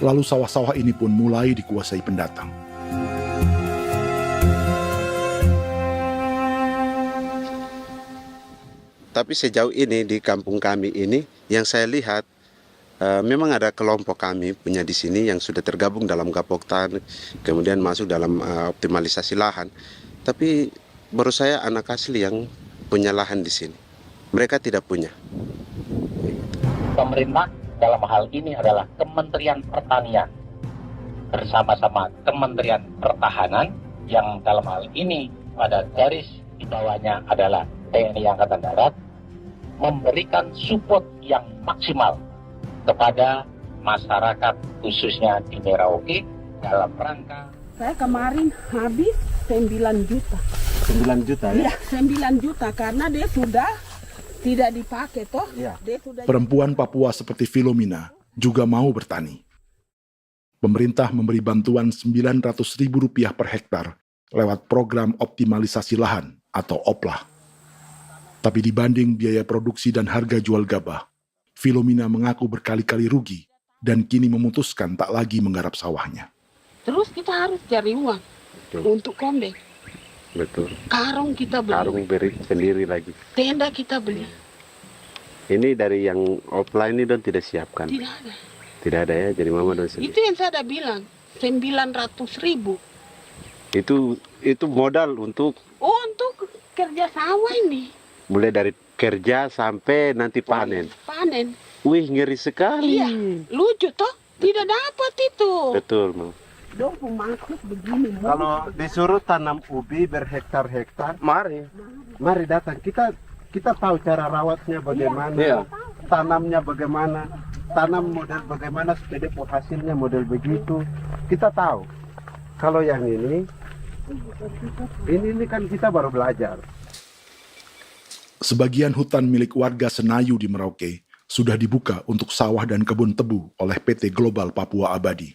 Lalu sawah-sawah ini pun mulai dikuasai pendatang. Tapi sejauh ini di kampung kami ini yang saya lihat memang ada kelompok kami punya di sini yang sudah tergabung dalam Gapoktan, kemudian masuk dalam optimalisasi lahan. Tapi baru saya anak asli yang punya lahan di sini. Mereka tidak punya. Pemerintah dalam hal ini adalah Kementerian Pertanian bersama-sama Kementerian Pertahanan yang dalam hal ini pada garis di bawahnya adalah TNI Angkatan Darat memberikan support yang maksimal kepada masyarakat khususnya di Merauke dalam rangka. Saya kemarin habis 9 juta. 9 juta ya? Iya, 9 juta karena dia sudah tidak dipakai toh. Ya. Dia sudah Perempuan Papua seperti Filomena juga mau bertani. Pemerintah memberi bantuan Rp900.000 per hektar lewat program optimalisasi lahan atau OPLAH. Tapi dibanding biaya produksi dan harga jual gabah, Filomena mengaku berkali-kali rugi dan kini memutuskan tak lagi menggarap sawahnya. Terus kita harus cari uang untuk kondek. Betul. Karung kita beli. Karung beri sendiri lagi. Tenda kita beli. Ini dari yang offline ini don tidak siapkan. Tidak ada. Tidak ada ya, jadi mama don sendiri. Itu yang saya ada bilang, 900.000. Itu modal untuk Untuk kerja sawah ini. mulai dari kerja sampai nanti panen. Panen. Wih, ngeri sekali. Iya, lucu toh? Tidak dapat itu. Betul, Mam. Dong maksud begini. Kalau disuruh tanam ubi berhektar-hektar, mari datang. Kita tahu cara rawatnya bagaimana, Iya. tanamnya bagaimana, tanam model bagaimana supaya hasilnya model begitu. Kita tahu. Kalau yang ini kan kita baru belajar. Sebagian hutan milik warga Senayu di Merauke sudah dibuka untuk sawah dan kebun tebu oleh PT Global Papua Abadi.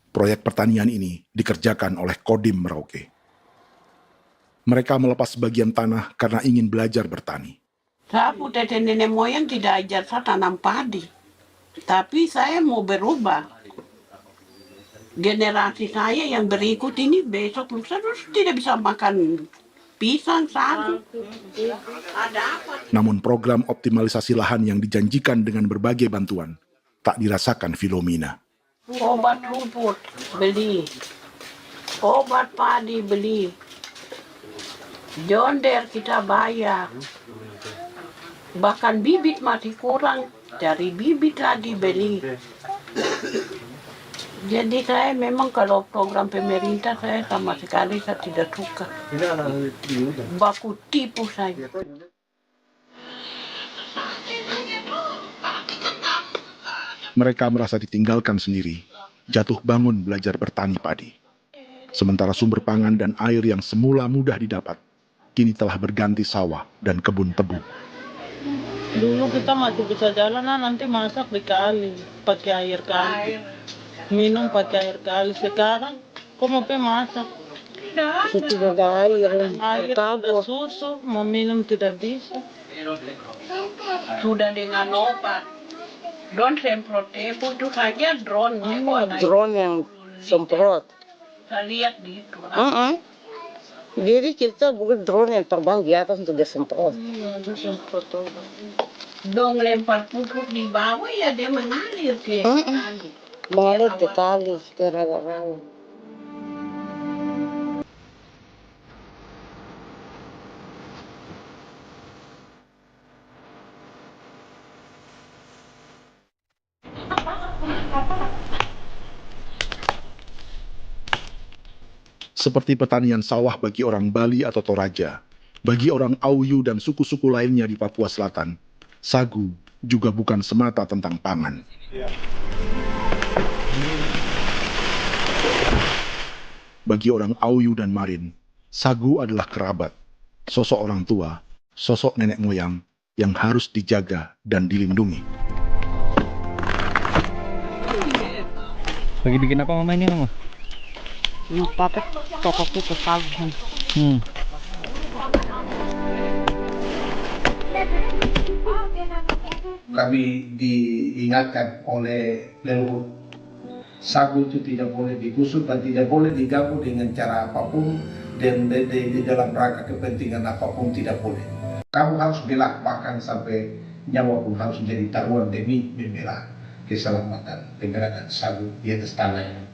Proyek pertanian ini dikerjakan oleh Kodim Merauke. Mereka melepas sebagian tanah karena ingin belajar bertani. Saya punya nenek moyang tidak ajar saya tanam padi. Tapi saya mau berubah. Generasi saya yang berikut ini besok lusa terus tidak bisa makan pisang, sagu. Ada apa? Namun program optimalisasi lahan yang dijanjikan dengan berbagai bantuan tak dirasakan Filomena. Obat rumput beli. Obat padi beli. Jonder kita bayar. Bahkan bibit masih kurang. Cari bibit lagi beli. Jadi saya memang kalau program pemerintah saya sama sekali saya tidak suka. Baku tipu saya. Mereka merasa ditinggalkan sendiri, jatuh bangun belajar bertani padi. Sementara sumber pangan dan air yang semula mudah didapat, kini telah berganti sawah dan kebun tebu. Dulu kita masih bisa jalan, nanti masak di kali, pakai air kali. Minum pakai air kali. Sekarang, kok mau masak? Tidak ada air. Air ada susu, mau minum tidak bisa. Sudah dengan obat. Don semprot tebu itu saja drone. Drone yang semprot. Saya lihat di itu. Jadi kita bukan drone yang terbang di atas untuk disemprot. Dong lempar pupuk di bawah ya dia mengalir ke kali. Mengalir ke kali, ke rawa-rawa. Seperti pertanian sawah bagi orang Bali atau Toraja, Bagi orang Auyu dan suku-suku lainnya di Papua Selatan, sagu juga bukan semata tentang pangan. Bagi orang Auyu dan Marin, sagu adalah kerabat, sosok orang tua, sosok nenek moyang yang harus dijaga dan dilindungi. Lagi bikin apa mama ini mama? Pakai tokok itu sagu. Kami diingatkan oleh leluhur, sagu itu tidak boleh digusur dan tidak boleh diganggu dengan cara apapun, dan di dalam rangka kepentingan apapun tidak boleh. Kamu harus bela, bahkan sampai nyawa pun harus menjadi taruhan demi membela keselamatan keberadaan sagu di atas tanah ini.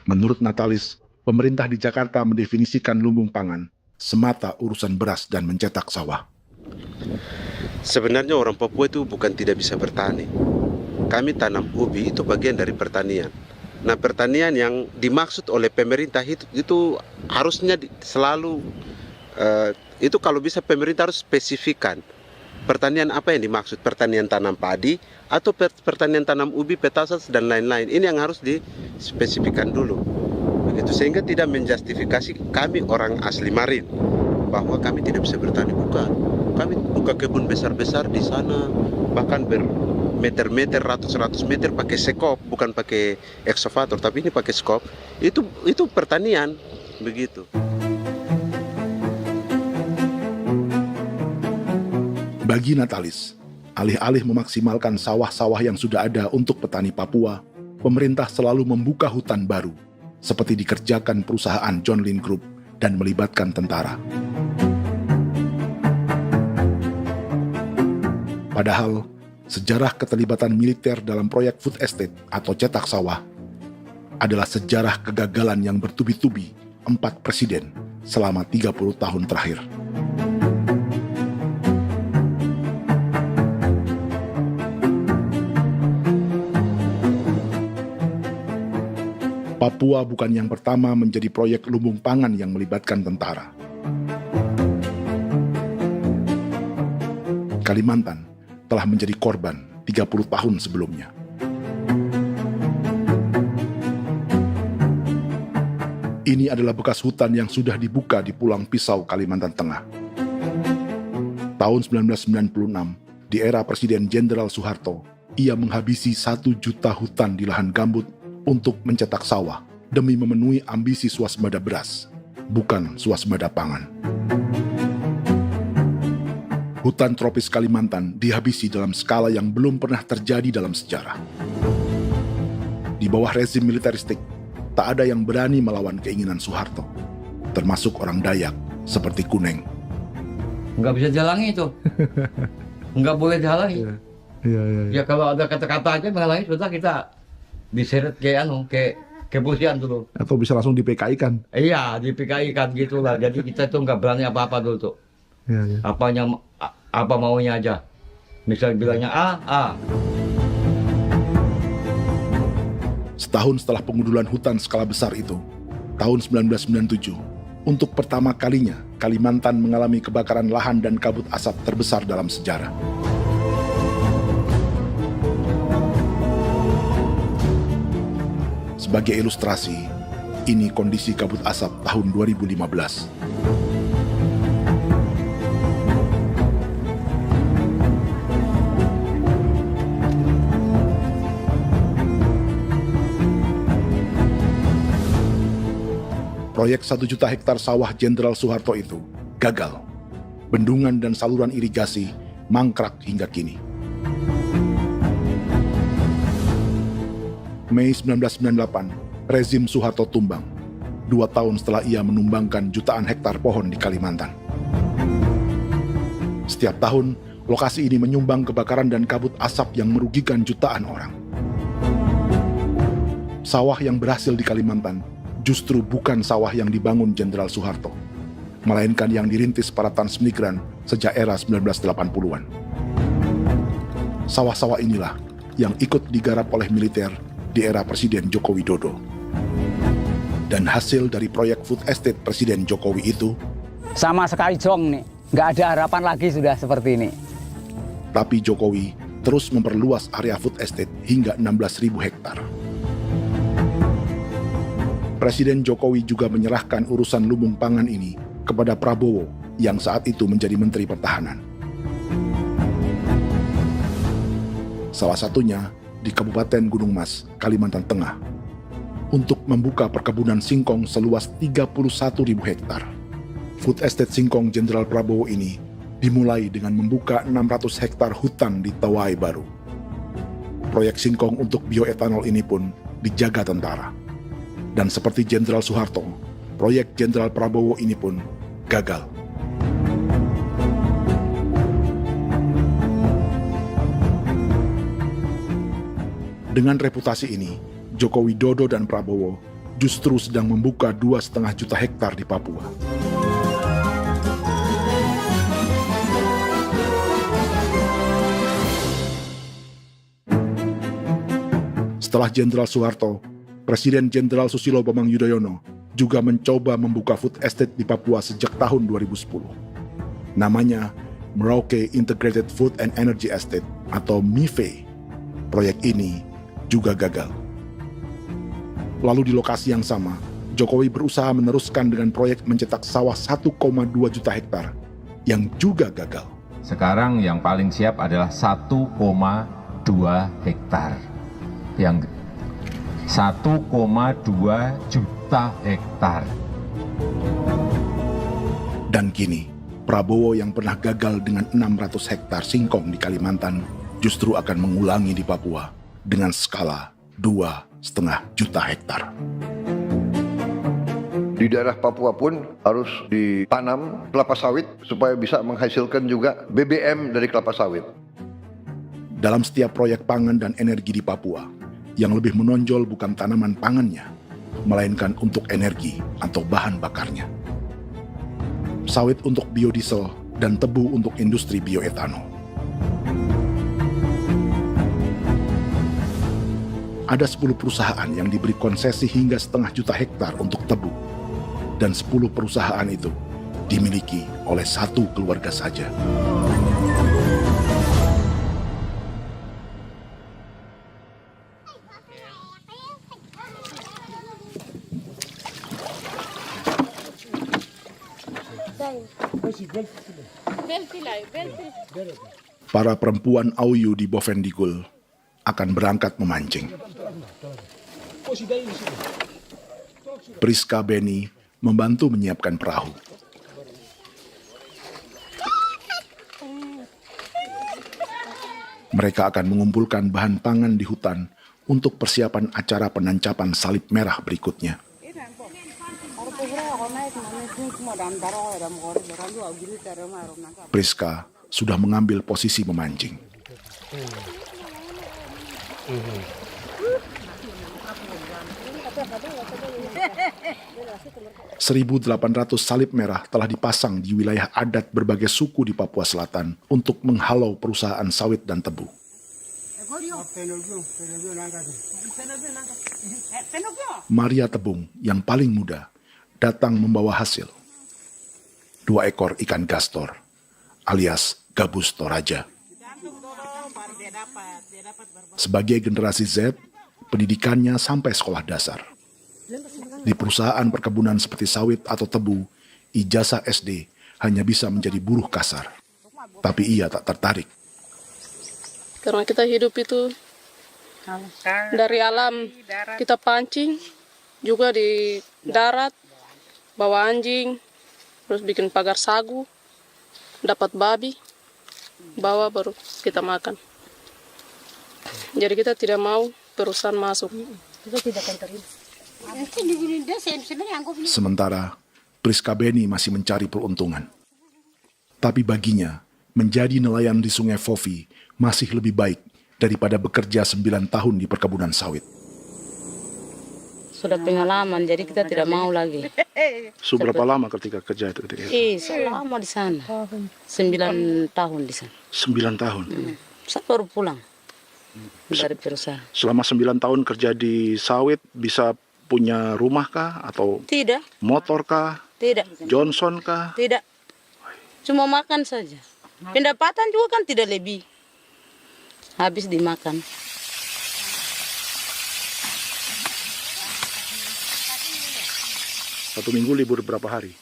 Menurut Natalis, pemerintah di Jakarta mendefinisikan lumbung pangan semata urusan beras dan mencetak sawah. Sebenarnya orang Papua itu bukan tidak bisa bertani. Kami tanam ubi itu bagian dari pertanian. Nah, pertanian yang dimaksud oleh pemerintah itu harusnya selalu itu kalau bisa pemerintah harus spesifikkan pertanian apa yang dimaksud, pertanian tanam padi atau pertanian tanam ubi, petasan dan lain-lain. Ini yang harus dispesifikkan dulu. Begitu, sehingga tidak menjustifikasi kami orang asli Marin bahwa kami tidak bisa bertani. Bukan. Kami buka kebun besar-besar di sana, bahkan bermeter-meter, ratus-ratus meter pakai sekop, bukan pakai ekskavator, tapi ini pakai skop. Itu pertanian, begitu. Bagi Natalis, alih-alih memaksimalkan sawah-sawah yang sudah ada untuk petani Papua, pemerintah selalu membuka hutan baru, seperti dikerjakan perusahaan John Lynn Group dan melibatkan tentara. Padahal, sejarah keterlibatan militer dalam proyek food estate atau cetak sawah adalah sejarah kegagalan yang bertubi-tubi 4 presiden selama 30 tahun terakhir. Papua bukan yang pertama menjadi proyek lumbung pangan yang melibatkan tentara. Kalimantan telah menjadi korban 30 tahun sebelumnya. Ini adalah bekas hutan yang sudah dibuka di Pulang Pisau, Kalimantan Tengah. Tahun 1996, di era Presiden Jenderal Soeharto, ia menghabisi 1 juta hutan di lahan gambut untuk mencetak sawah demi memenuhi ambisi swasembada beras, bukan swasembada pangan. Hutan tropis Kalimantan dihabisi dalam skala yang belum pernah terjadi dalam sejarah. Di bawah rezim militeristik, tak ada yang berani melawan keinginan Soeharto, termasuk orang Dayak seperti Kuneng. Nggak bisa jalangi itu. Nggak boleh dihalangi. Ya kalau ada kata-kata aja menghalangi, sudah kita diseret ke kepolisian dulu. Atau bisa langsung di PKI-kan. Iya, di PKI-kan gitulah. Jadi kita itu nggak berani apa-apa dulu tuh. Apa maunya aja. Misalnya bilangnya A. Setahun setelah pengundulan hutan skala besar itu, tahun 1997, untuk pertama kalinya Kalimantan mengalami kebakaran lahan dan kabut asap terbesar dalam sejarah. Sebagai ilustrasi, ini kondisi kabut asap tahun 2015. Proyek 1 juta hektar sawah Jenderal Soeharto itu gagal. Bendungan dan saluran irigasi mangkrak hingga kini. Mei 1998, rezim Soeharto tumbang. 2 tahun setelah ia menumbangkan jutaan hektar pohon di Kalimantan. Setiap tahun, lokasi ini menyumbang kebakaran dan kabut asap yang merugikan jutaan orang. Sawah yang berhasil di Kalimantan justru bukan sawah yang dibangun Jenderal Soeharto, melainkan yang dirintis para transmigran sejak era 1980-an. Sawah-sawah inilah yang ikut digarap oleh militer di era Presiden Joko Widodo. Dan hasil dari proyek food estate Presiden Jokowi itu sama sekali jong nih, nggak ada harapan lagi sudah seperti ini. Tapi Jokowi terus memperluas area food estate hingga 16.000 hektar. Presiden Jokowi juga menyerahkan urusan lumbung pangan ini kepada Prabowo yang saat itu menjadi Menteri Pertahanan. Salah satunya di Kabupaten Gunung Mas, Kalimantan Tengah, untuk membuka perkebunan singkong seluas 31.000 hektar. Food estate singkong Jenderal Prabowo ini dimulai dengan membuka 600 hektar hutan di Tawai Baru. Proyek singkong untuk bioetanol ini pun dijaga tentara. Dan seperti Jenderal Soeharto, proyek Jenderal Prabowo ini pun gagal. Dengan reputasi ini, Joko Widodo dan Prabowo justru sedang membuka 2,5 juta hektar di Papua. Setelah Jenderal Soeharto, Presiden Jenderal Susilo Bambang Yudhoyono juga mencoba membuka food estate di Papua sejak tahun 2010. Namanya Merauke Integrated Food and Energy Estate atau MIFE. Proyek ini juga gagal. Lalu di lokasi yang sama, Jokowi berusaha meneruskan dengan proyek mencetak sawah 1,2 juta hektar yang juga gagal. Sekarang yang paling siap adalah 1,2 hektar. Yang 1,2 juta hektar. Dan kini, Prabowo yang pernah gagal dengan 600 hektar singkong di Kalimantan justru akan mengulangi di Papua dengan skala 2,5 juta hektar. Di daerah Papua pun harus ditanam kelapa sawit supaya bisa menghasilkan juga BBM dari kelapa sawit. Dalam setiap proyek pangan dan energi di Papua, yang lebih menonjol bukan tanaman pangannya, melainkan untuk energi atau bahan bakarnya. Sawit untuk biodiesel dan tebu untuk industri bioetanol. Ada 10 perusahaan yang diberi konsesi hingga 0,5 juta hektar untuk tebu. Dan 10 perusahaan itu dimiliki oleh 1 keluarga saja. Para perempuan Auyu di Bovendigul akan berangkat memancing. Priska Beni membantu menyiapkan perahu. Mereka akan mengumpulkan bahan pangan di hutan untuk persiapan acara penancapan salib merah berikutnya. Priska sudah mengambil posisi memancing. 1.800 salib merah telah dipasang di wilayah adat berbagai suku di Papua Selatan untuk menghalau perusahaan sawit dan tebu. Maria Tebung yang paling muda datang membawa hasil. 2 ekor ikan gastor alias gabus toraja. Sebagai generasi Z, pendidikannya sampai sekolah dasar. Di perusahaan perkebunan seperti sawit atau tebu, ijazah SD hanya bisa menjadi buruh kasar. Tapi ia tak tertarik. Karena kita hidup itu dari alam, kita pancing, juga di darat, bawa anjing, terus bikin pagar sagu, dapat babi, bawa baru kita makan. Jadi kita tidak mau perusahaan masuk. Kita tidak akan terima. Sementara Priska Beni masih mencari peruntungan. Tapi baginya, menjadi nelayan di Sungai Fofi masih lebih baik daripada bekerja 9 tahun di perkebunan sawit. Sudah pengalaman, jadi kita tidak mau lagi. Sudah berapa lama ketika kerja itu? Selama di sana. 9 tahun di sana. 9 tahun? Saya baru pulang dari perusahaan. Selama 9 tahun kerja di sawit, bisa punya rumah kah? Atau Tidak. motor kah? Tidak. Johnson kah? Tidak. Cuma makan saja. Pendapatan juga kan tidak lebih. Habis dimakan. Satu minggu libur berapa hari?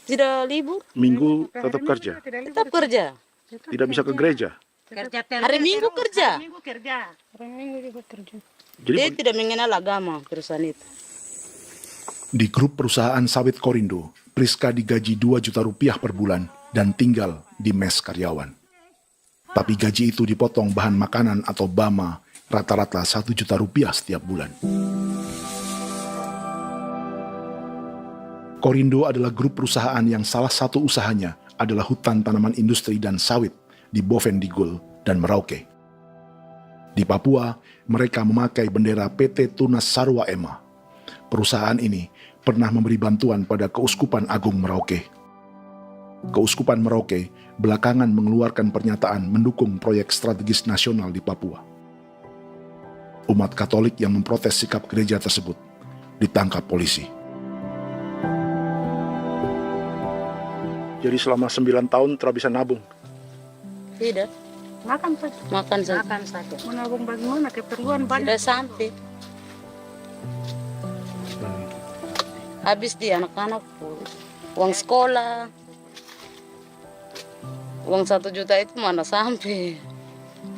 Tidak libur. Minggu tetap kerja? Tetap kerja. Tidak bisa ke gereja? Hari Minggu kerja. Hari Minggu juga kerja. Dia tidak mengenal agama perusahaan itu. Di grup perusahaan sawit Korindo, Priska digaji 2 juta rupiah per bulan dan tinggal di mes karyawan. Tapi gaji itu dipotong bahan makanan atau BAMA rata-rata 1 juta rupiah setiap bulan. Korindo adalah grup perusahaan yang salah satu usahanya adalah hutan tanaman industri dan sawit di Bovendigul dan Merauke. Di Papua, mereka memakai bendera PT Tunas Sarwa Ema. Perusahaan ini pernah memberi bantuan pada Keuskupan Agung Merauke. Keuskupan Merauke belakangan mengeluarkan pernyataan mendukung proyek strategis nasional di Papua. Umat Katolik yang memprotes sikap gereja tersebut ditangkap polisi. Jadi selama 9 tahun tidak bisa nabung? Tidak. Makan saja. Makan saja. Makan saja. Menabung bagaimana? Keperluan banyak. Tidak sampai. Habis di anak-anak uang sekolah. Uang 1 juta itu mana sampai.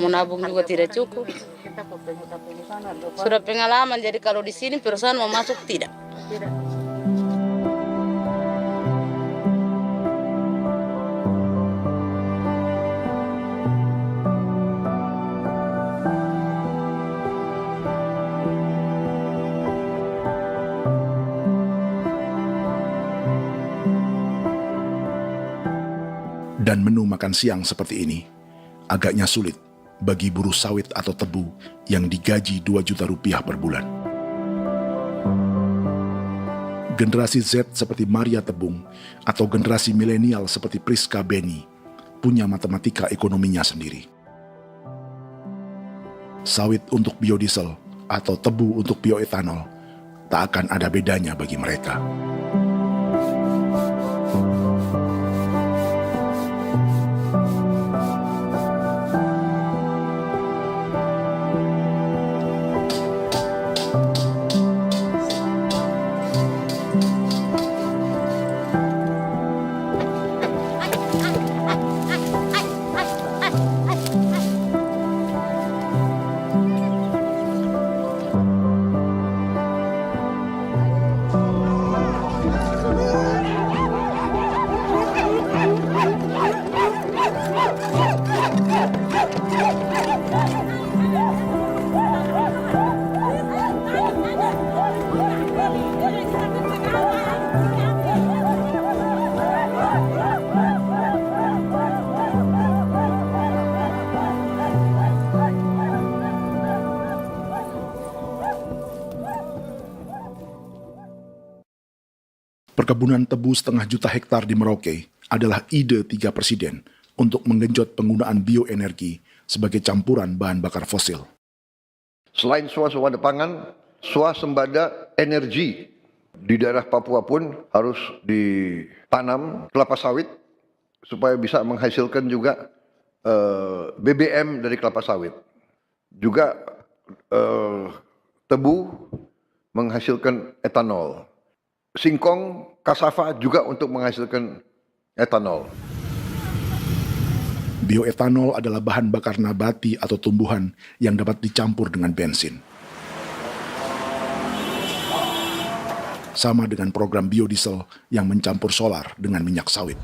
Menabung juga tidak cukup. Sudah pengalaman, jadi kalau di sini perusahaan mau masuk tidak. Dan menu makan siang seperti ini agaknya sulit bagi buruh sawit atau tebu yang digaji 2 juta rupiah per bulan. Generasi Z seperti Maria Tebung atau generasi milenial seperti Priska Beni punya matematika ekonominya sendiri. Sawit untuk biodiesel atau tebu untuk bioetanol tak akan ada bedanya bagi mereka. Perkebunan tebu 1,5 juta hektar di Merauke adalah ide 3 presiden untuk menggenjot penggunaan bioenergi sebagai campuran bahan bakar fosil. Selain swasembada pangan, swasembada energi di daerah Papua pun harus ditanam kelapa sawit supaya bisa menghasilkan juga BBM dari kelapa sawit. Juga tebu menghasilkan etanol. Singkong, kasava juga untuk menghasilkan etanol. Bioetanol adalah bahan bakar nabati atau tumbuhan yang dapat dicampur dengan bensin. Sama dengan program biodiesel yang mencampur solar dengan minyak sawit.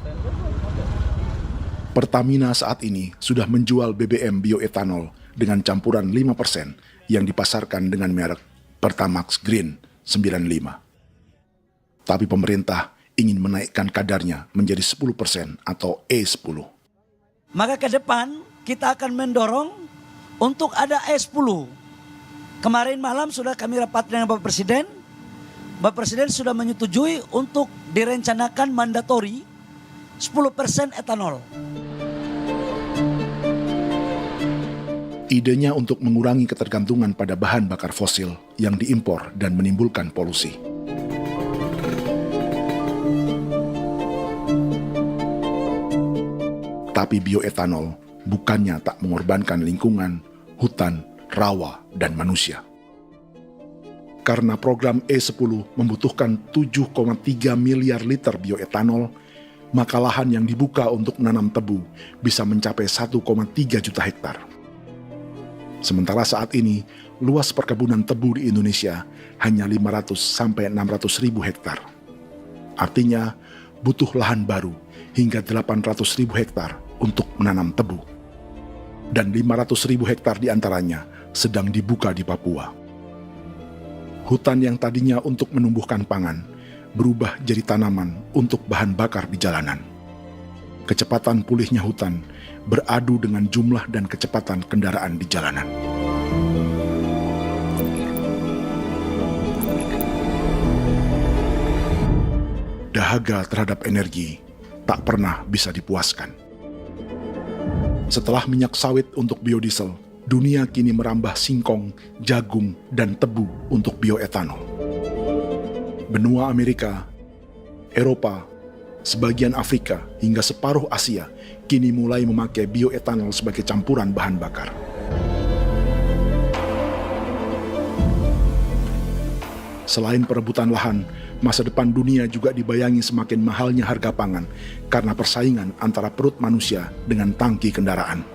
Pertamina saat ini sudah menjual BBM bioetanol dengan campuran 5% yang dipasarkan dengan merek Pertamax Green 95. Tapi pemerintah ingin menaikkan kadarnya menjadi 10% atau E10. Maka ke depan kita akan mendorong untuk ada E10. Kemarin malam sudah kami rapat dengan Bapak Presiden. Bapak Presiden sudah menyetujui untuk direncanakan mandatori 10% etanol. Idenya untuk mengurangi ketergantungan pada bahan bakar fosil yang diimpor dan menimbulkan polusi. Tapi bioetanol bukannya tak mengorbankan lingkungan, hutan, rawa, dan manusia. Karena program E10 membutuhkan 7,3 miliar liter bioetanol, maka lahan yang dibuka untuk menanam tebu bisa mencapai 1,3 juta hektar. Sementara saat ini, luas perkebunan tebu di Indonesia hanya 500 sampai 600 ribu hektar. Artinya, butuh lahan baru hingga 800 ribu hektar untuk menanam tebu. Dan 500 ribu hektar diantaranya sedang dibuka di Papua. Hutan yang tadinya untuk menumbuhkan pangan berubah jadi tanaman untuk bahan bakar di jalanan. Kecepatan pulihnya hutan beradu dengan jumlah dan kecepatan kendaraan di jalanan. Dahaga terhadap energi tak pernah bisa dipuaskan. Setelah minyak sawit untuk biodiesel, dunia kini merambah singkong, jagung, dan tebu untuk bioetanol. Benua Amerika, Eropa, sebagian Afrika, hingga separuh Asia kini mulai memakai bioetanol sebagai campuran bahan bakar. Selain perebutan lahan, masa depan dunia juga dibayangi semakin mahalnya harga pangan karena persaingan antara perut manusia dengan tangki kendaraan.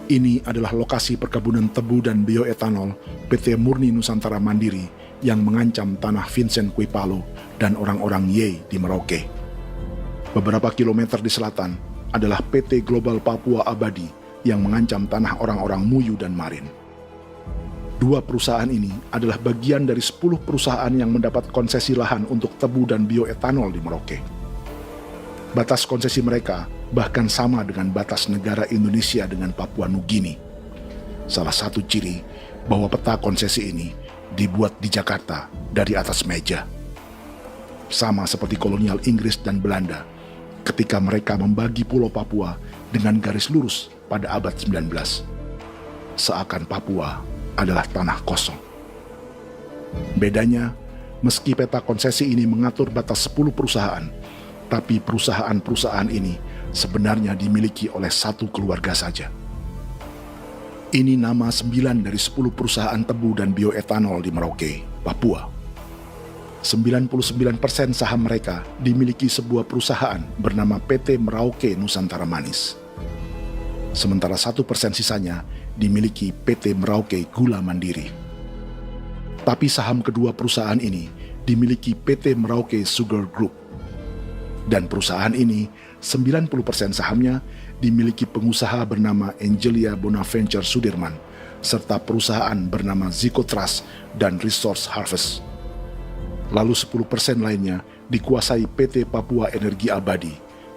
Ini adalah lokasi perkebunan tebu dan bioetanol PT Murni Nusantara Mandiri yang mengancam tanah Vincent Quipalo dan orang-orang Ye di Merauke. Beberapa kilometer di selatan adalah PT Global Papua Abadi yang mengancam tanah orang-orang Muyu dan Marin. Dua perusahaan ini adalah bagian dari 10 perusahaan yang mendapat konsesi lahan untuk tebu dan bioetanol di Merauke. Batas konsesi mereka bahkan sama dengan batas negara Indonesia dengan Papua Nugini. Salah satu ciri bahwa peta konsesi ini dibuat di Jakarta dari atas meja. Sama seperti kolonial Inggris dan Belanda ketika mereka membagi Pulau Papua dengan garis lurus pada abad 19. Seakan Papua adalah tanah kosong. Bedanya, meski peta konsesi ini mengatur batas 10 perusahaan, tapi perusahaan-perusahaan ini sebenarnya dimiliki oleh satu keluarga saja. Ini nama 9 dari 10 perusahaan tebu dan bioetanol di Merauke, Papua. 99% saham mereka dimiliki sebuah perusahaan bernama PT Merauke Nusantara Manis. Sementara 1% sisanya dimiliki PT Merauke Gula Mandiri. Tapi saham kedua perusahaan ini dimiliki PT Merauke Sugar Group. Dan perusahaan ini, 90% sahamnya dimiliki pengusaha bernama Angelia Bonaventure Sudirman, serta perusahaan bernama Zico Trust dan Resource Harvest. Lalu 10% lainnya dikuasai PT Papua Energi Abadi,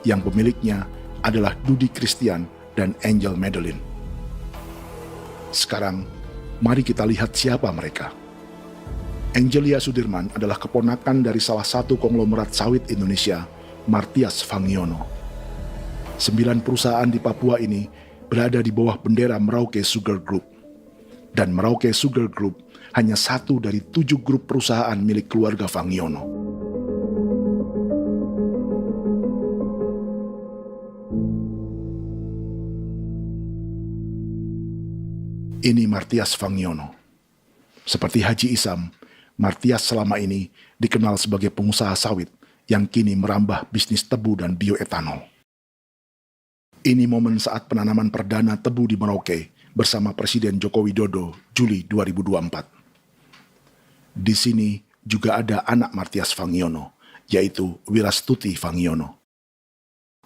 yang pemiliknya adalah Dudi Christian dan Angel Madeline. Sekarang, mari kita lihat siapa mereka. Angelia Sudirman adalah keponakan dari salah satu konglomerat sawit Indonesia, Martias Fangiono. 9 perusahaan di Papua ini berada di bawah bendera Merauke Sugar Group. Dan Merauke Sugar Group hanya satu dari 7 grup perusahaan milik keluarga Fangiono. Ini Martias Fangiono. Seperti Haji Isam, Martias selama ini dikenal sebagai pengusaha sawit yang kini merambah bisnis tebu dan bioetanol. Ini momen saat penanaman perdana tebu di Merauke bersama Presiden Joko Widodo Juli 2024. Di sini juga ada anak Martias Fangiono, yaitu Wirastuti Fangiono.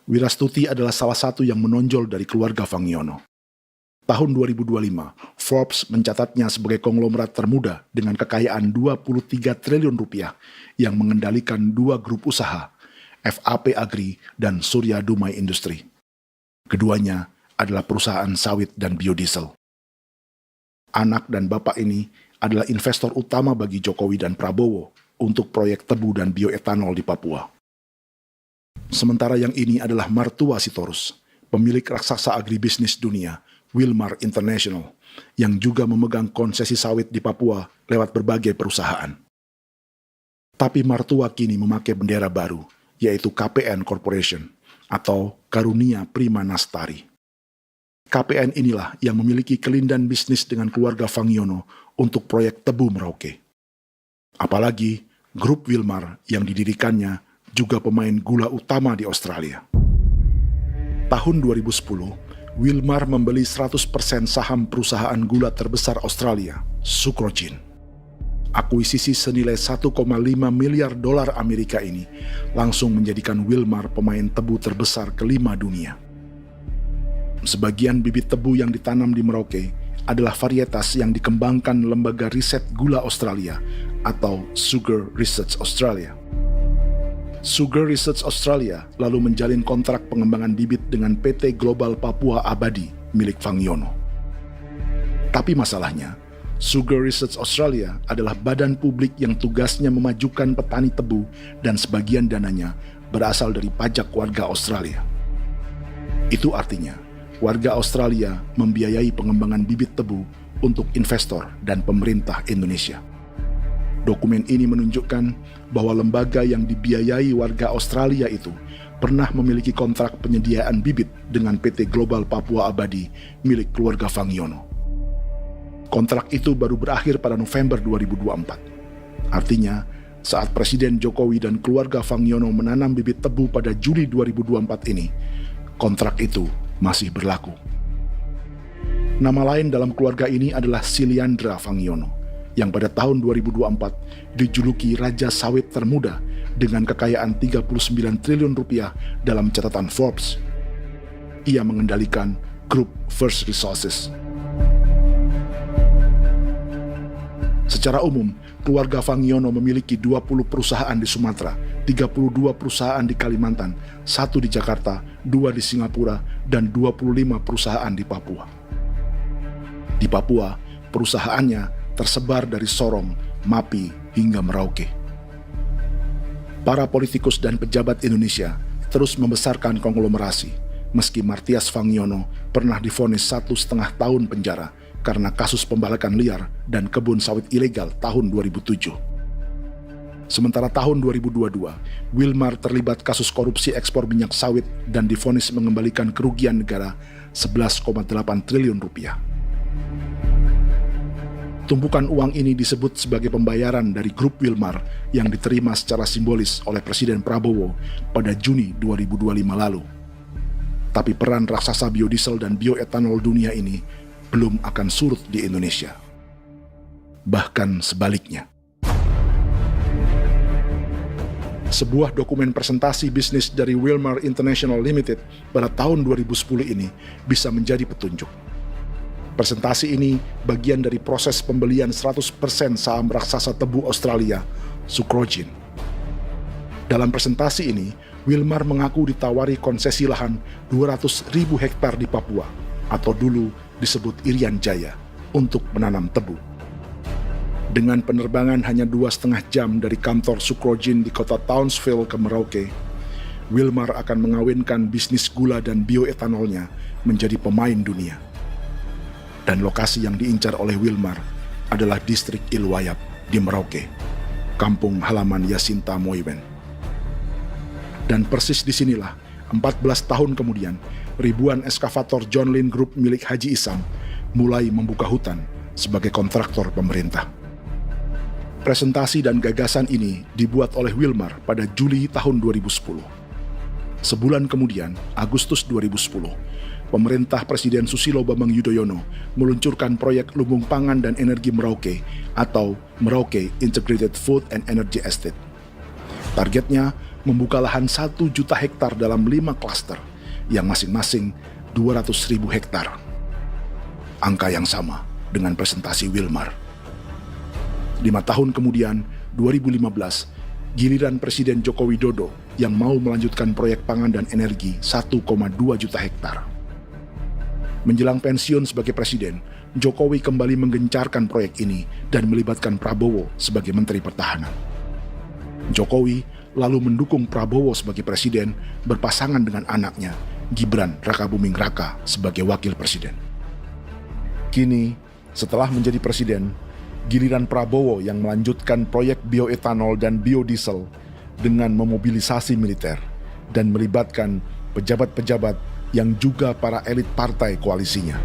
Wirastuti adalah salah satu yang menonjol dari keluarga Fangiono. Tahun 2025, Forbes mencatatnya sebagai konglomerat termuda dengan kekayaan 23 triliun rupiah yang mengendalikan 2 grup usaha, FAP Agri dan Surya Dumai Industri. Keduanya adalah perusahaan sawit dan biodiesel. Anak dan bapak ini adalah investor utama bagi Jokowi dan Prabowo untuk proyek tebu dan bioetanol di Papua. Sementara yang ini adalah mertua Sitorus, pemilik raksasa agribisnis dunia, Wilmar International, yang juga memegang konsesi sawit di Papua lewat berbagai perusahaan. Tapi mertua kini memakai bendera baru, yaitu KPN Corporation atau Karunia Prima Nastari. KPN inilah yang memiliki kelindan bisnis dengan keluarga Fangiono untuk proyek tebu Merauke. Apalagi grup Wilmar yang didirikannya juga pemain gula utama di Australia. Tahun 2010, Wilmar membeli 100% saham perusahaan gula terbesar Australia, Sucrogin. Akuisisi senilai 1,5 miliar dolar Amerika ini langsung menjadikan Wilmar pemain tebu terbesar kelima dunia. Sebagian bibit tebu yang ditanam di Merauke adalah varietas yang dikembangkan Lembaga Riset Gula Australia atau Sugar Research Australia. Sugar Research Australia lalu menjalin kontrak pengembangan bibit dengan PT Global Papua Abadi milik Fangiono. Tapi masalahnya, Sugar Research Australia adalah badan publik yang tugasnya memajukan petani tebu dan sebagian dananya berasal dari pajak warga Australia. Itu artinya, warga Australia membiayai pengembangan bibit tebu untuk investor dan pemerintah Indonesia. Dokumen ini menunjukkan bahwa lembaga yang dibiayai warga Australia itu pernah memiliki kontrak penyediaan bibit dengan PT Global Papua Abadi milik keluarga Fangiono. Kontrak itu baru berakhir pada November 2024. Artinya, saat Presiden Jokowi dan keluarga Fangiono menanam bibit tebu pada Juli 2024 ini, kontrak itu masih berlaku. Nama lain dalam keluarga ini adalah Siliandra Fangiono, yang pada tahun 2024 dijuluki Raja Sawit Termuda dengan kekayaan 39 triliun rupiah dalam catatan Forbes. Ia mengendalikan grup First Resources. Secara umum, keluarga Fangiono memiliki 20 perusahaan di Sumatera, 32 perusahaan di Kalimantan, 1 di Jakarta, 2 di Singapura, dan 25 perusahaan di Papua. Di Papua, perusahaannya tersebar dari Sorong, Mapi, hingga Merauke. Para politikus dan pejabat Indonesia terus membesarkan konglomerasi, meski Martias Fangiono pernah divonis 1,5 tahun penjara karena kasus pembalakan liar dan kebun sawit ilegal tahun 2007. Sementara tahun 2022, Wilmar terlibat kasus korupsi ekspor minyak sawit dan divonis mengembalikan kerugian negara 11,8 triliun rupiah. Tumpukan uang ini disebut sebagai pembayaran dari grup Wilmar yang diterima secara simbolis oleh Presiden Prabowo pada Juni 2025 lalu. Tapi peran raksasa biodiesel dan bioetanol dunia ini belum akan surut di Indonesia. Bahkan sebaliknya. Sebuah dokumen presentasi bisnis dari Wilmar International Limited pada tahun 2010 ini bisa menjadi petunjuk. Presentasi ini bagian dari proses pembelian 100% saham raksasa tebu Australia, Sucrogin. Dalam presentasi ini, Wilmar mengaku ditawari konsesi lahan 200.000 hektar di Papua, atau dulu disebut Irian Jaya, untuk menanam tebu. Dengan penerbangan hanya 2,5 jam dari kantor Sucrogin di kota Townsville ke Merauke, Wilmar akan mengawinkan bisnis gula dan bioetanolnya menjadi pemain dunia. Dan lokasi yang diincar oleh Wilmar adalah distrik Ilwayap di Merauke, kampung halaman Yasinta Moiwen. Dan persis disinilah, 14 tahun kemudian, ribuan eskavator John Lynn Group milik Haji Isam mulai membuka hutan sebagai kontraktor pemerintah. Presentasi dan gagasan ini dibuat oleh Wilmar pada Juli tahun 2010. Sebulan kemudian, Agustus 2010, pemerintah Presiden Susilo Bambang Yudhoyono meluncurkan proyek Lumbung Pangan dan Energi Merauke atau Merauke Integrated Food and Energy Estate. Targetnya membuka lahan 1 juta hektar dalam 5 klaster yang masing-masing 200.000 hektar. Angka yang sama dengan presentasi Wilmar. 5 tahun kemudian, 2015, giliran Presiden Joko Widodo yang mau melanjutkan proyek pangan dan energi 1,2 juta hektar. Menjelang pensiun sebagai presiden, Jokowi kembali menggencarkan proyek ini dan melibatkan Prabowo sebagai Menteri Pertahanan. Jokowi lalu mendukung Prabowo sebagai presiden berpasangan dengan anaknya, Gibran Rakabuming Raka sebagai wakil presiden. Kini, setelah menjadi presiden, giliran Prabowo yang melanjutkan proyek bioetanol dan biodiesel dengan memobilisasi militer dan melibatkan pejabat-pejabat yang juga para elit partai koalisinya.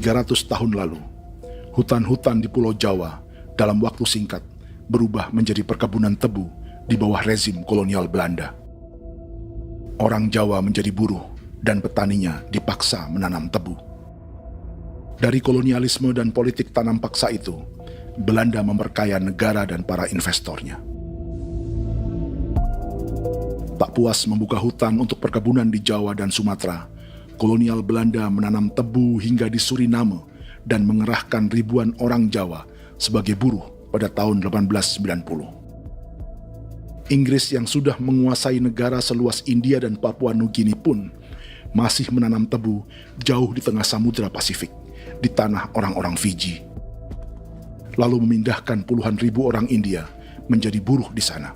...300 tahun lalu, hutan-hutan di Pulau Jawa dalam waktu singkat berubah menjadi perkebunan tebu di bawah rezim kolonial Belanda. Orang Jawa menjadi buruh dan petaninya dipaksa menanam tebu. Dari kolonialisme dan politik tanam paksa itu, Belanda memperkaya negara dan para investornya. Tak puas membuka hutan untuk perkebunan di Jawa dan Sumatera, kolonial Belanda menanam tebu hingga di Suriname dan mengerahkan ribuan orang Jawa sebagai buruh pada tahun 1890. Inggris yang sudah menguasai negara seluas India dan Papua Nugini pun masih menanam tebu jauh di tengah Samudra Pasifik, di tanah orang-orang Fiji. Lalu memindahkan puluhan ribu orang India menjadi buruh di sana.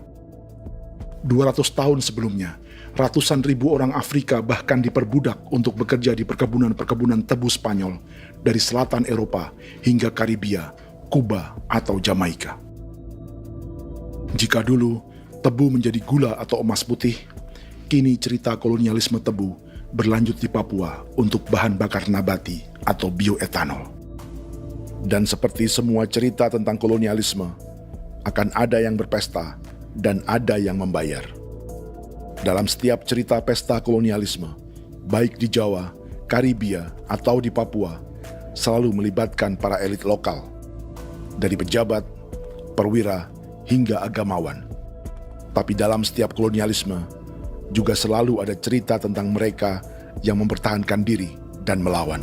200 tahun sebelumnya, ratusan ribu orang Afrika bahkan diperbudak untuk bekerja di perkebunan-perkebunan tebu Spanyol dari selatan Eropa hingga Karibia, Kuba, atau Jamaika. Jika dulu tebu menjadi gula atau emas putih, kini cerita kolonialisme tebu berlanjut di Papua untuk bahan bakar nabati atau bioetanol. Dan seperti semua cerita tentang kolonialisme, akan ada yang berpesta dan ada yang membayar. Dalam setiap cerita pesta kolonialisme, baik di Jawa, Karibia, atau di Papua, selalu melibatkan para elit lokal, dari pejabat, perwira, hingga agamawan. Tapi dalam setiap kolonialisme, juga selalu ada cerita tentang mereka yang mempertahankan diri dan melawan.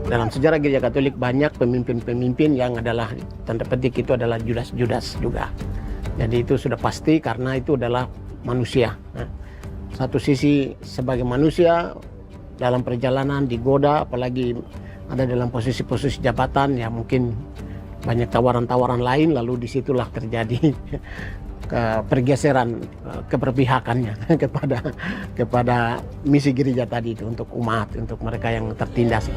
Dalam sejarah Gereja Katolik banyak pemimpin-pemimpin yang adalah, tanda petik itu adalah Judas juga. Jadi itu sudah pasti karena itu adalah manusia. Satu sisi sebagai manusia dalam perjalanan digoda, apalagi ada dalam posisi-posisi jabatan, ya mungkin banyak tawaran-tawaran lain, lalu disitulah terjadi pergeseran keberpihakannya kepada misi gereja tadi itu untuk umat, untuk mereka yang tertindas.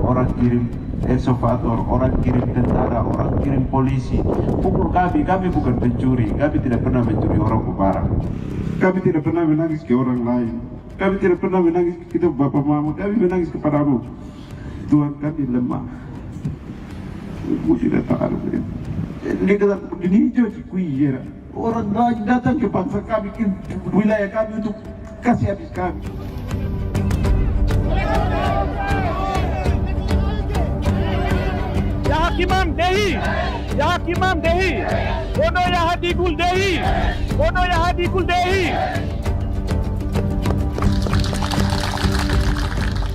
Orang kirim eksavator, orang kirim tentara, orang kirim polisi. Pukul kami bukan pencuri, kami tidak pernah mencuri orang barang. Kami tidak pernah menangis ke orang lain. Kami tidak pernah menangis ke kita bapak mama, kami menangis kepadamu. Tuhan, kami lemah. Musi datang ada begitu. Ini kata ini hijau cikui ya. Orang datang ke bangsa kami, ke wilayah kami untuk kasih habis kami. Ya Hakimam Dehi, Ya Hakimam Dehi, Bono Ya Hadikul Dehi, Bono Ya Hadikul Dehi.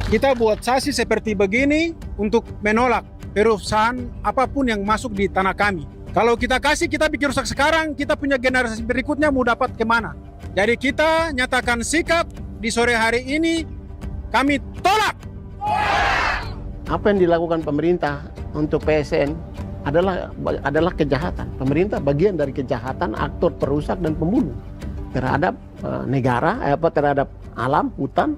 Kita buat sasi seperti begini untuk menolak perusahaan apapun yang masuk di tanah kami. Kalau kita kasih, kita bikin rusak sekarang, kita punya generasi berikutnya mau dapat kemana. Jadi kita nyatakan sikap di sore hari ini, kami tolak. Apa yang dilakukan pemerintah untuk PSN adalah kejahatan. Pemerintah bagian dari kejahatan, aktor perusak dan pembunuh terhadap negara, terhadap alam, hutan,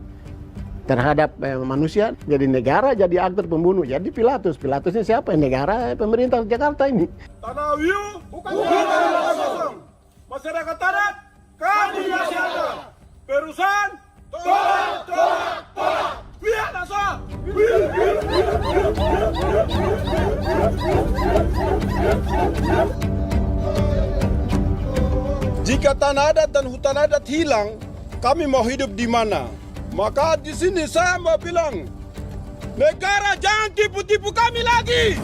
terhadap manusia. Jadi negara jadi aktor pembunuh. Jadi Pilatusnya siapa? Negara, pemerintah Jakarta ini. Tanah Wiu bukan tanah kosong. Masyarakat adat kami masih ada. Perusahaan tolak. Biar asal. Jika tanah adat dan hutan adat hilang, kami mau hidup di mana? Maka di sini saya mau bilang, negara jangan tipu-tipu kami lagi.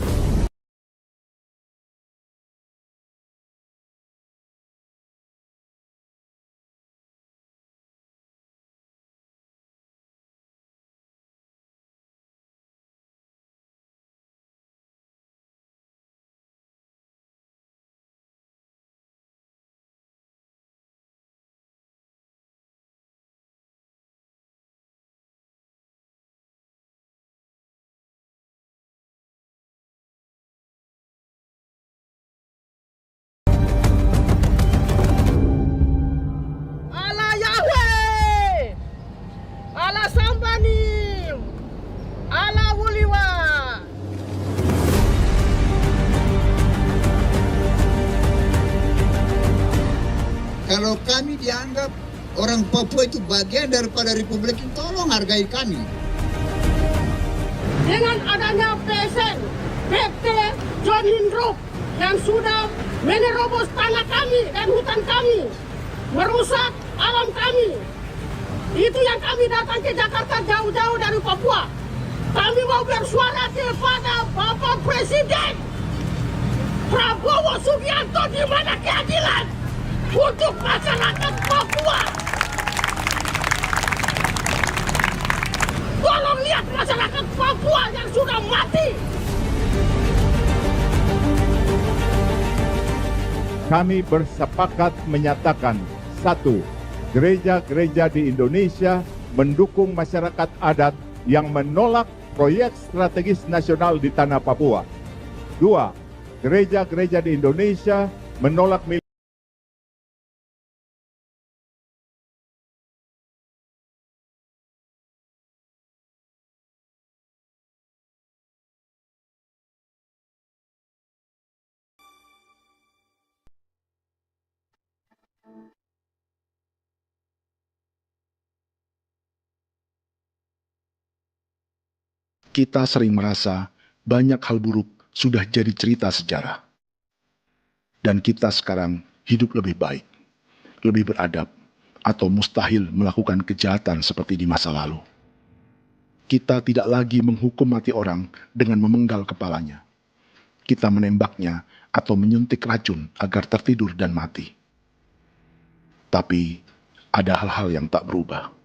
Kalau kami dianggap orang Papua itu bagian daripada Republik ini, tolong hargai kami. Dengan adanya PSN, PT, John Lindrop yang sudah menerobos tanah kami dan hutan kami, merusak alam kami. Itu yang kami datang ke Jakarta jauh-jauh dari Papua. Kami mau bersuara kepada Bapak Presiden Prabowo Subianto, di mana keadilan untuk masyarakat Papua. Tolong lihat masyarakat Papua yang sudah mati. Kami bersepakat menyatakan, 1. Gereja-gereja di Indonesia mendukung masyarakat adat yang menolak proyek strategis nasional di tanah Papua. 2. Gereja-gereja di Indonesia menolak Kita sering merasa banyak hal buruk sudah jadi cerita sejarah. Dan kita sekarang hidup lebih baik, lebih beradab, atau mustahil melakukan kejahatan seperti di masa lalu. Kita tidak lagi menghukum mati orang dengan memenggal kepalanya. Kita menembaknya atau menyuntik racun agar tertidur dan mati. Tapi ada hal-hal yang tak berubah.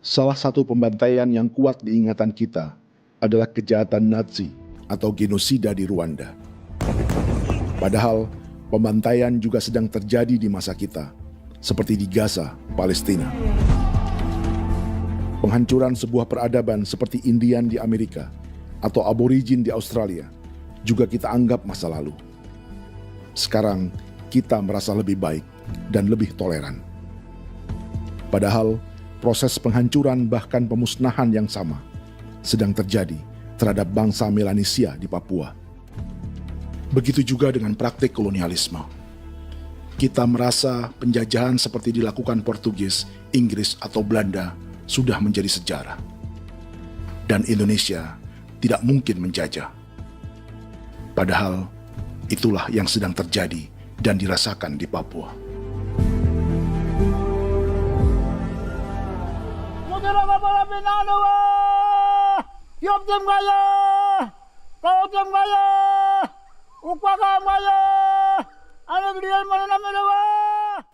Salah satu pembantaian yang kuat di ingatan kita adalah kejahatan Nazi atau genosida di Rwanda. Padahal pembantaian juga sedang terjadi di masa kita, seperti di Gaza, Palestina. Penghancuran sebuah peradaban seperti Indian di Amerika atau aborigin di Australia juga kita anggap masa lalu. Sekarang kita merasa lebih baik dan lebih toleran. Padahal proses penghancuran bahkan pemusnahan yang sama sedang terjadi terhadap bangsa Melanesia di Papua. Begitu juga dengan praktik kolonialisme. Kita merasa penjajahan seperti dilakukan Portugis, Inggris, atau Belanda sudah menjadi sejarah. Dan Indonesia tidak mungkin menjajah. Padahal itulah yang sedang terjadi dan dirasakan di Papua.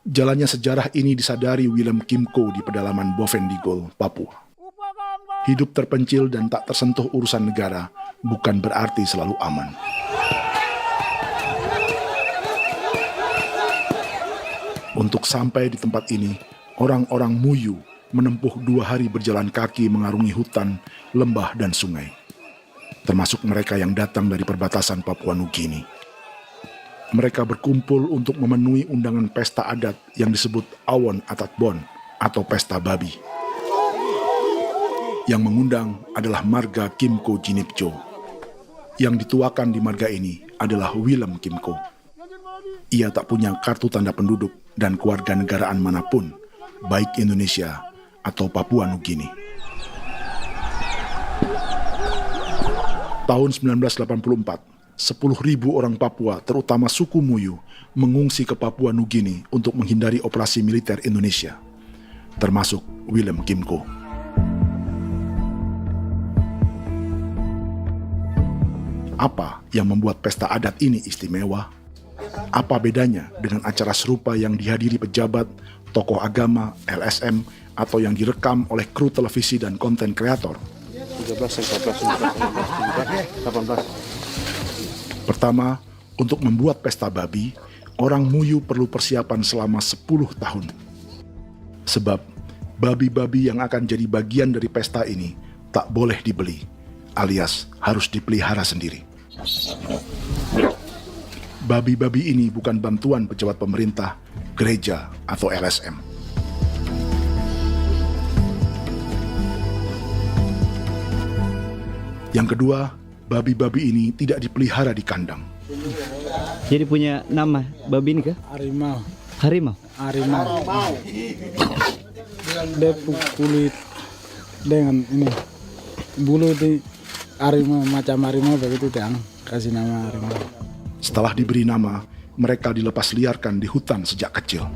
Jalannya sejarah ini disadari Willem Kimco di pedalaman Bovendigol, Papua. Hidup terpencil dan tak tersentuh urusan negara bukan berarti selalu aman. Untuk sampai di tempat ini, orang-orang Muyu menempuh 2 hari berjalan kaki mengarungi hutan, lembah, dan sungai. Termasuk mereka yang datang dari perbatasan Papua Nugini. Mereka berkumpul untuk memenuhi undangan pesta adat yang disebut Awon Atatbon atau Pesta Babi. Yang mengundang adalah marga Kimco Jinipjo. Yang dituakan di marga ini adalah Willem Kimco. Ia tak punya kartu tanda penduduk dan kewarganegaraan manapun, baik Indonesia atau Papua Nugini. Tahun 1984, 10.000 orang Papua, terutama suku Muyu, mengungsi ke Papua Nugini untuk menghindari operasi militer Indonesia, termasuk Willem Kimco. Apa yang membuat pesta adat ini istimewa? Apa bedanya dengan acara serupa yang dihadiri pejabat, tokoh agama, LSM, atau yang direkam oleh kru televisi dan konten kreator? 13, 14, 15, 18. Pertama, untuk membuat pesta babi, orang Muyu perlu persiapan selama 10 tahun. Sebab, babi-babi yang akan jadi bagian dari pesta ini tak boleh dibeli, alias harus dipelihara sendiri. Babi-babi ini bukan bantuan pejabat pemerintah, gereja, atau LSM. Yang kedua, babi-babi ini tidak dipelihara di kandang. Jadi punya nama babi ini kah? Harimau. Harimau? Harimau. Dia kulit dengan ini bulu di harimau, macam harimau begitu kan, kasih nama harimau. Setelah diberi nama, mereka dilepas liarkan di hutan sejak kecil.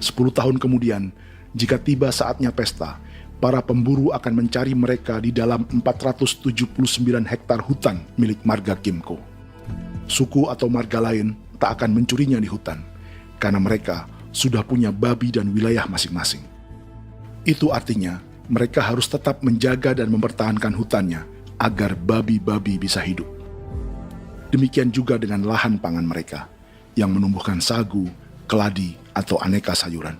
10 tahun kemudian, jika tiba saatnya pesta, para pemburu akan mencari mereka di dalam 479 hektar hutan milik marga Kimco. Suku atau marga lain tak akan mencurinya di hutan, karena mereka sudah punya babi dan wilayah masing-masing. Itu artinya, mereka harus tetap menjaga dan mempertahankan hutannya, agar babi-babi bisa hidup. Demikian juga dengan lahan pangan mereka, yang menumbuhkan sagu, keladi, atau aneka sayuran.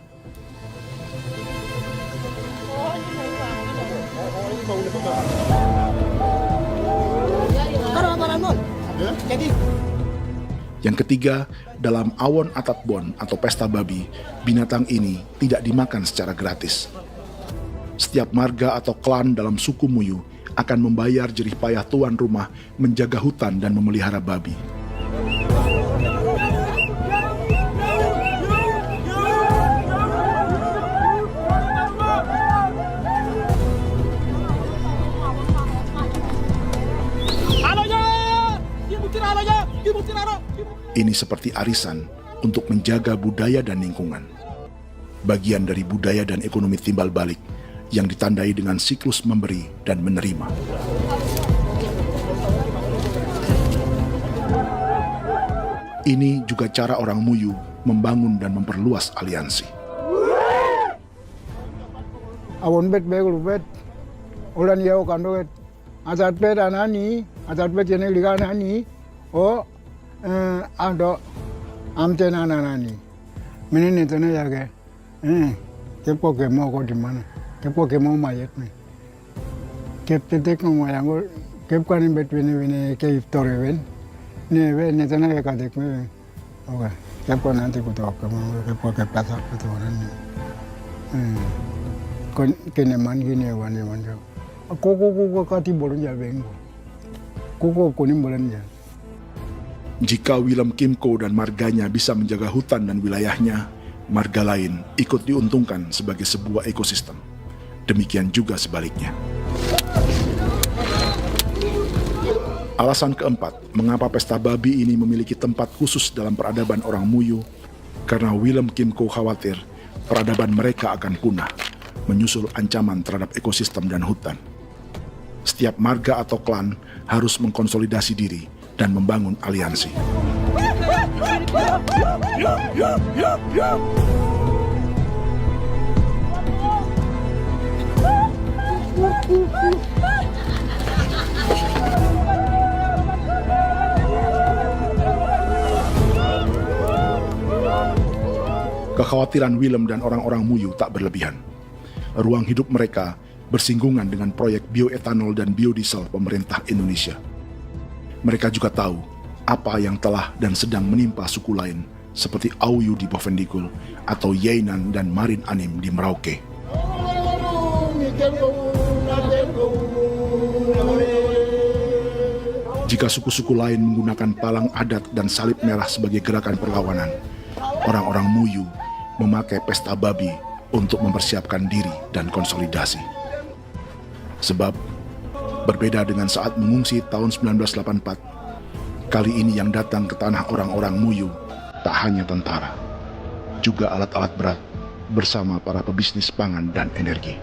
Yang ketiga, dalam Awon Atatbon atau Pesta Babi, binatang ini tidak dimakan secara gratis. Setiap marga atau klan dalam suku Muyu akan membayar jerih payah tuan rumah menjaga hutan dan memelihara babi. Ini seperti arisan untuk menjaga budaya dan lingkungan. Bagian dari budaya dan ekonomi timbal balik yang ditandai dengan siklus memberi dan menerima. Ini juga cara orang Muyu membangun dan memperluas aliansi. Awon bet begul bet, ulan yau kando bet, asat bet anani, asat bet jene liga anani, ado amten anani, menini tene jage, kepo kemo ko di mana. Kepo kemo mayat nih. Kep tetek ngomayang kep kanin bet wini ke iftore wen. Ne tanah ya kadek me. Oke. Kepo nanti ku tahu kamu kepo ke pasar itu orang ni. Kon keneman gini wani wani. Koko kati bolon ya bengo. Koko kuning bolon ya. Jika Willem Kimco dan marganya bisa menjaga hutan dan wilayahnya, marga lain ikut diuntungkan sebagai sebuah ekosistem. Demikian juga sebaliknya. Alasan keempat, mengapa pesta babi ini memiliki tempat khusus dalam peradaban orang Muyu, karena Willem Kim Ko khawatir peradaban mereka akan punah, menyusul ancaman terhadap ekosistem dan hutan. Setiap marga atau klan harus mengkonsolidasi diri dan membangun aliansi. Kekhawatiran Willem dan orang-orang Muyu tak berlebihan. Ruang hidup mereka bersinggungan dengan proyek bioetanol dan biodiesel pemerintah Indonesia. Mereka juga tahu apa yang telah dan sedang menimpa suku lain seperti Auyu di Bovendigul atau Yainan dan Marin Anim di Merauke. Jika suku-suku lain menggunakan palang adat dan salib merah sebagai gerakan perlawanan, orang-orang Muyu memakai pesta babi untuk mempersiapkan diri dan konsolidasi. Sebab, berbeda dengan saat mengungsi tahun 1984, kali ini yang datang ke tanah orang-orang Muyu tak hanya tentara, juga alat-alat berat bersama para pebisnis pangan dan energi.